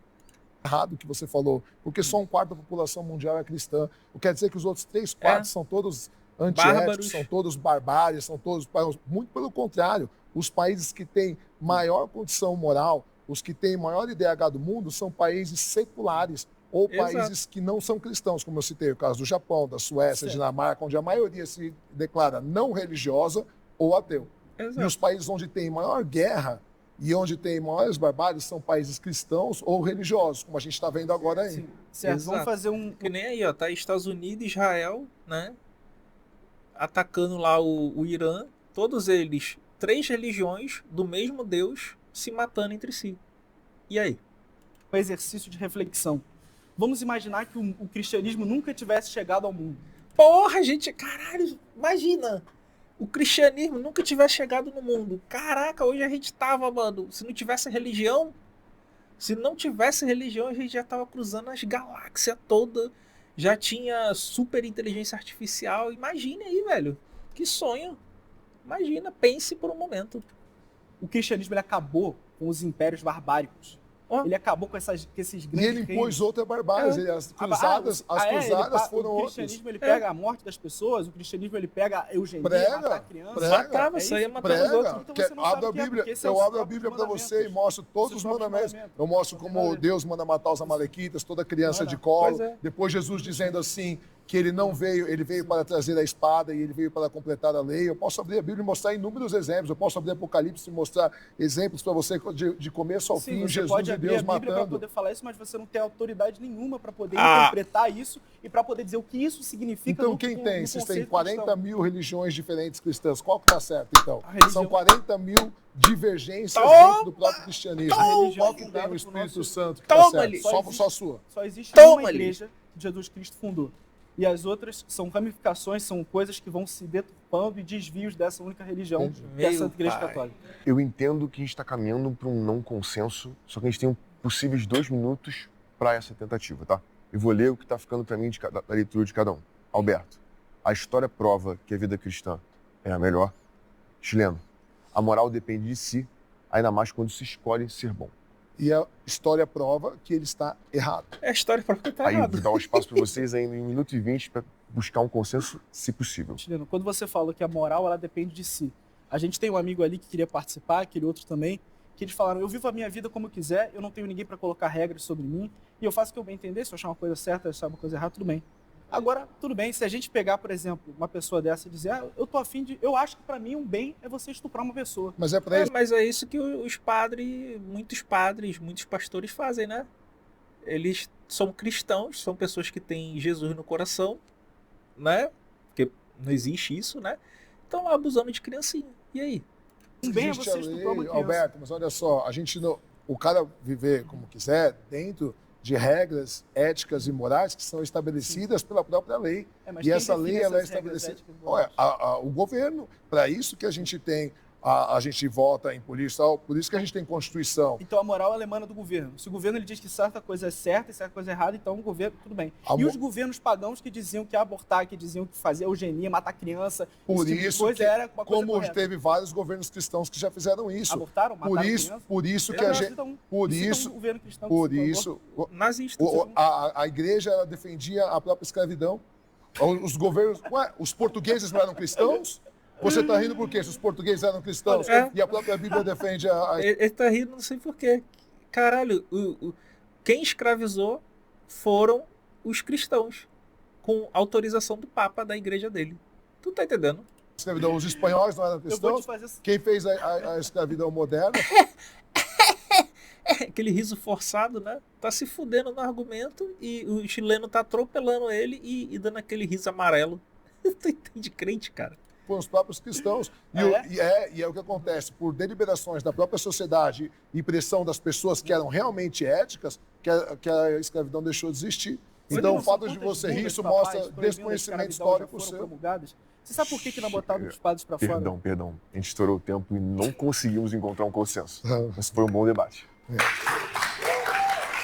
errado que você falou, porque só um quarto da população mundial é cristã. O quer dizer que os outros 3/4 são todos antiéticos, Bárbaros. são todos barbáries, são todos... Muito pelo contrário, os países que têm maior condição moral, os que têm maior IDH do mundo, são países seculares, ou Exato. países que não são cristãos, como eu citei, o caso do Japão, da Suécia, Certo. Dinamarca, onde a maioria se declara não religiosa ou ateu. E Exato. os países onde tem maior guerra e onde tem maiores barbáries são países cristãos ou religiosos, como a gente está vendo agora aí. Sim, certo. Exato. Vamos fazer um... Que nem aí, ó, tá Estados Unidos e Israel, né? Atacando lá o Irã, todos eles, 3 religiões do mesmo Deus se matando entre si. E aí? um exercício de reflexão. Vamos imaginar que o cristianismo nunca tivesse chegado ao mundo. Porra, gente, caralho, imagina! O cristianismo nunca tivesse chegado no mundo. Caraca, hoje a gente tava, mano, se não tivesse religião, a gente já tava cruzando as galáxias todas, já tinha super inteligência artificial. Imagine aí, velho, que sonho. Imagina, pense por um momento. O cristianismo ele acabou com os impérios barbáricos. Ó. Ele acabou com esses E grandes ele reinos. impôs outra barbárie. As cruzadas, foram O outras. cristianismo ele pega a morte das pessoas, o cristianismo ele pega a eugenia, Prega, matar a criança. prega. Matava, É saía isso? matando os outros. Prega, Então que você não sabe abro a o que é, Bíblia, porque são eu os abro a próprios Bíblia para você e mandamentos. mostro todos Os os próprios mandamentos. mandamentos. Eu mostro Os como mandamentos. Deus manda matar os amalequitas, toda criança Manda. de colo. Pois é. Depois Jesus dizendo assim que ele não veio, ele veio para trazer a espada e ele veio para completar a lei. Eu posso abrir a Bíblia e mostrar inúmeros exemplos. Eu posso abrir Apocalipse e mostrar exemplos para você de começo ao Sim, fim, você Jesus pode e abrir Deus a Bíblia para matando. poder falar isso, mas você não tem autoridade nenhuma para poder Ah. interpretar isso e para poder dizer o que isso significa. Então no- quem no- tem? no Vocês têm conceito 40 cristão. mil religiões diferentes cristãs. Qual que tá certo, então? A religião- São 40 mil divergências Toma! dentro do próprio cristianismo. A religião Qual que fundada tem o por Espírito nosso- Santo que tá Toma certo? ali. Só a sua. Só existe Toma uma ali. igreja que Jesus Cristo fundou. E as outras são ramificações, são coisas que vão se deturpando e desvios dessa única religião, que é a Meu Santa Igreja pai. Católica. Eu entendo que a gente está caminhando para um não consenso, só que a gente tem possíveis 2 minutos para essa tentativa, tá? Eu vou ler o que está ficando para mim da leitura de cada um. Alberto, a história prova que a vida cristã é a melhor. Chileno, a moral depende de si, ainda mais quando se escolhe ser bom. E a história prova que ele está errado. É a história para que tá Aí eu errado. vou dar um espaço para vocês ainda em 1 minuto e 20 para buscar um consenso, se possível. Chileno, quando você falou que a moral ela depende de si, a gente tem um amigo ali que queria participar, aquele outro também, que eles falaram: eu vivo a minha vida como eu quiser, eu não tenho ninguém para colocar regras sobre mim e eu faço o que eu bem entender. Se eu achar uma coisa certa, achar uma coisa errada, tudo bem. Agora, tudo bem, se a gente pegar, por exemplo, uma pessoa dessa e dizer: eu tô afim de, eu acho que para mim um bem é você estuprar uma pessoa. Mas é para É, isso. mas é isso que os padres, muitos pastores fazem, né? Eles são cristãos, são pessoas que têm Jesus no coração, né? Porque não existe isso, né? Estão lá abusando de criancinha. E aí? Um bem é Existe você a estuprar uma lei, criança. Alberto, mas olha só, a gente não, o cara viver como quiser dentro de regras éticas e morais que são estabelecidas pela própria lei. É, mas E quem essa define lei ela é essas regras estabelecida. éticas e morais? Olha, o governo, para isso que a gente tem, a gente vota em polícia, por isso que a gente tem Constituição. Então a moral ela emana do governo. Se o governo ele diz que certa coisa é certa e certa coisa é errada, então o governo, tudo bem. A E mo- os governos pagãos que diziam que ia abortar, que diziam que fazia eugenia, matar criança, Por esse tipo de isso coisa que, era uma coisa como correta. teve vários governos cristãos que já fizeram isso. Abortaram, mataram criança? Por isso que Era a gente, então, por cita isso, um governo cristão que por citou isso, Nazista. a igreja ela defendia a própria escravidão. Os governos, os portugueses não eram cristãos? Você está rindo por quê? Se os portugueses eram cristãos É. e a própria Bíblia defende Ele tá rindo, não sei porquê. Caralho, quem escravizou foram os cristãos, com autorização do Papa da igreja dele. Tu tá entendendo? escravidão. Os espanhóis não eram Eu vou cristãos? te fazer... Quem fez a escravidão moderna? aquele riso forçado, né? Tá se fudendo no argumento e o chileno tá atropelando ele e dando aquele riso amarelo. Tu entende crente, cara? Por os próprios cristãos. E é o que acontece. Por deliberações da própria sociedade e pressão das pessoas que eram realmente éticas, que a escravidão deixou de existir. Então, o fato de você rir, isso mostra desconhecimento histórico seu. Você sabe por que não botaram os padres para fora? Perdão. A gente estourou o tempo e não conseguimos encontrar um consenso. Mas foi um bom debate.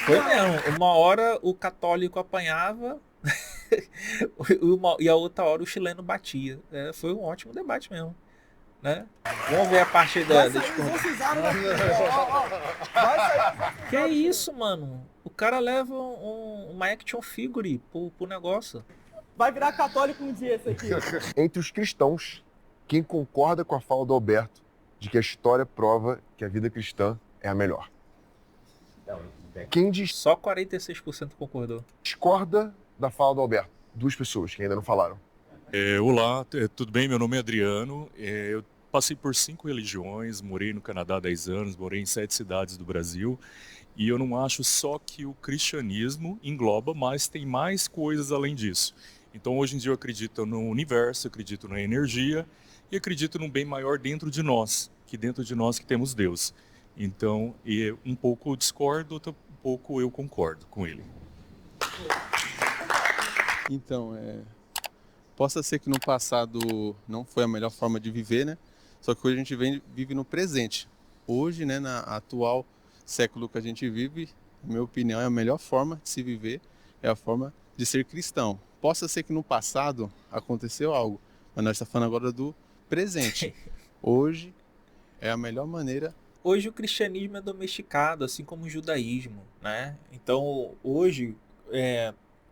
Foi mesmo. Uma hora o católico apanhava e a outra hora o chileno batia. Foi um ótimo debate mesmo. Né? Vamos ver a parte da discussão. Que é isso, mano? O cara leva uma action figure pro negócio. Vai virar católico um dia esse aqui. Entre os cristãos, quem concorda com a fala do Alberto de que a história prova que a vida cristã é a melhor? Quem Só 46% concordou. discorda da fala do Alberto? 2 pessoas que ainda não falaram. Olá, tudo bem? Meu nome é Adriano. Eu passei por 5 religiões, morei no Canadá há 10 anos, morei em 7 cidades do Brasil. E eu não acho só que o cristianismo engloba, mas tem mais coisas além disso. Então, hoje em dia, eu acredito no universo, acredito na energia e acredito num bem maior dentro de nós que temos Deus. Então, um pouco eu discordo, outro pouco eu concordo com ele. Então, possa ser que no passado não foi a melhor forma de viver, né? Só que hoje a gente vive no presente. Hoje, né, na atual século que a gente vive, na minha opinião, é a melhor forma de se viver, é a forma de ser cristão. Possa ser que no passado aconteceu algo, mas nós estamos falando agora do presente. Hoje é a melhor maneira. Hoje o cristianismo é domesticado, assim como o judaísmo, né? Então, hoje,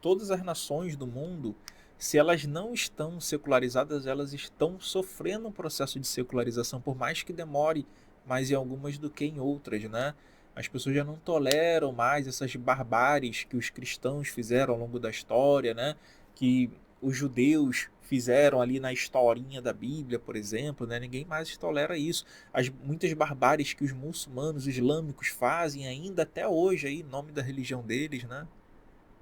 todas as nações do mundo, se elas não estão secularizadas, elas estão sofrendo um processo de secularização, por mais que demore mais em algumas do que em outras, né? As pessoas já não toleram mais essas barbáries que os cristãos fizeram ao longo da história, né? Que os judeus fizeram ali na historinha da Bíblia, por exemplo, né? Ninguém mais tolera isso. Muitas barbáries que os muçulmanos islâmicos fazem ainda até hoje, aí, em nome da religião deles, né?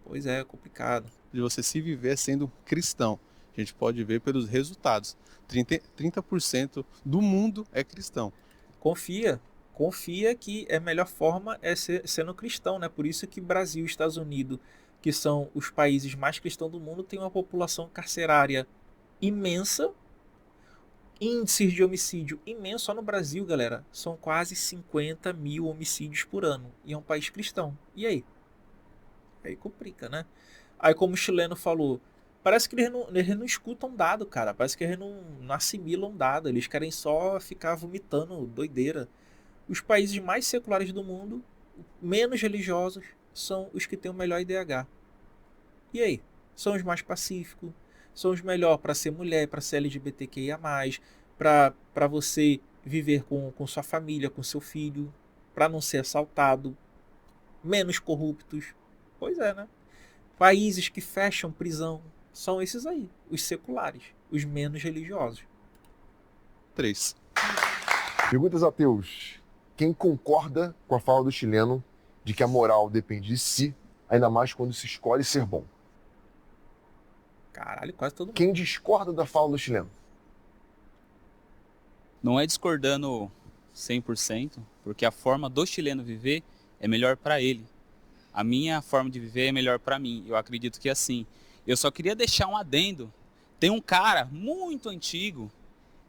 Pois é complicado. De você se viver sendo cristão. A gente pode ver pelos resultados. 30% do mundo é cristão. Confia que a melhor forma é sendo cristão, né? Por isso que Brasil e Estados Unidos, que são os países mais cristãos do mundo, têm uma população carcerária imensa, índices de homicídio imenso. Só no Brasil, galera, são quase 50 mil homicídios por ano. E é um país cristão. E aí? Aí complica, né? Aí, como o chileno falou, parece que eles não escutam dado, cara. Parece que eles não assimilam dado. Eles querem só ficar vomitando doideira. Os países mais seculares do mundo, menos religiosos, são os que têm o melhor IDH. E aí? São os mais pacíficos, são os melhores para ser mulher, para ser LGBTQIA+, para você viver com sua família, com seu filho, para não ser assaltado, menos corruptos. Pois é, né? Países que fecham prisão são esses aí, os seculares, os menos religiosos. 3. Perguntas ateus. Quem concorda com a fala do chileno de que a moral depende de si, ainda mais quando se escolhe ser bom? Caralho, quase todo mundo. Quem discorda da fala do chileno? Não é discordando 100%, porque a forma do chileno viver é melhor para ele. A minha forma de viver é melhor para mim. Eu acredito que é assim. Eu só queria deixar um adendo. Tem um cara muito antigo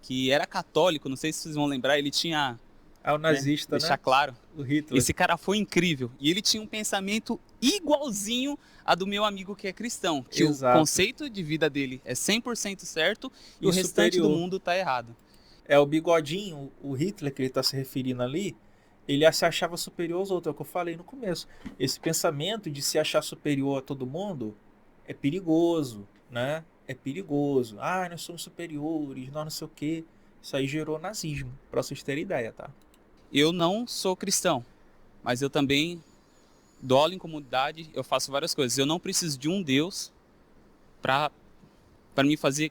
que era católico, não sei se vocês vão lembrar, ele tinha... É o nazista, né? Deixar claro. O Hitler. Esse cara foi incrível. E ele tinha um pensamento igualzinho a do meu amigo que é cristão. Que Exato. O conceito de vida dele é 100% certo e o E restante superior. do mundo tá errado. É o bigodinho, o Hitler que ele está se referindo ali, ele se achava superior aos outros, é o que eu falei no começo. Esse pensamento de se achar superior a todo mundo é perigoso, né? É perigoso. Ah, nós somos superiores, nós não sei o quê. Isso aí gerou nazismo, pra vocês terem ideia, tá? Eu não sou cristão, mas eu também dou aula em comunidade, eu faço várias coisas. Eu não preciso de um Deus para me fazer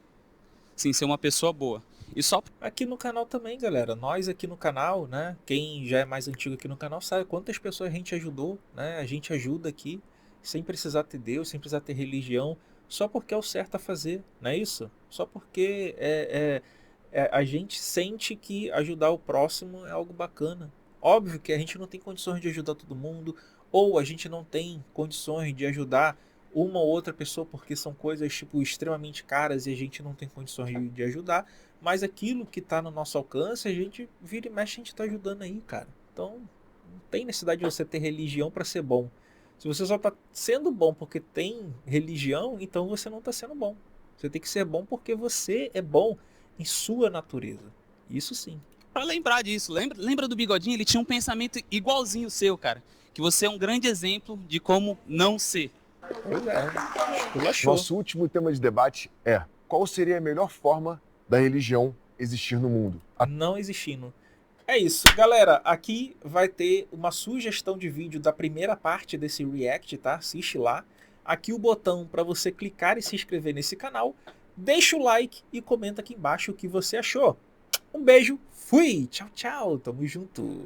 assim, ser uma pessoa boa. E só Aqui no canal também, galera. Nós aqui no canal, né? Quem já é mais antigo aqui no canal sabe quantas pessoas a gente ajudou, né? A gente ajuda aqui sem precisar ter Deus, sem precisar ter religião, só porque é o certo a fazer, não é isso? Só porque a gente sente que ajudar o próximo é algo bacana. Óbvio que a gente não tem condições de ajudar todo mundo, ou a gente não tem condições de ajudar uma ou outra pessoa porque são coisas tipo extremamente caras e a gente não tem condições de ajudar, mas aquilo que está no nosso alcance, a gente vira e mexe, a gente está ajudando aí, cara. Então, não tem necessidade de você ter religião para ser bom. Se você só está sendo bom porque tem religião, então você não está sendo bom. Você tem que ser bom porque você é bom em sua natureza. Isso sim. pra lembrar disso, lembra do Bigodinho? Ele tinha um pensamento igualzinho o seu, cara. Que você é um grande exemplo de como não ser. Pois é. Nosso último tema de debate é: qual seria a melhor forma da religião existir no mundo? Não existindo. É isso, galera. Aqui vai ter uma sugestão de vídeo da primeira parte desse react, tá? Assiste lá. Aqui o botão para você clicar e se inscrever nesse canal. Deixa o like e comenta aqui embaixo o que você achou. Um beijo, fui, tchau, tchau, tamo junto.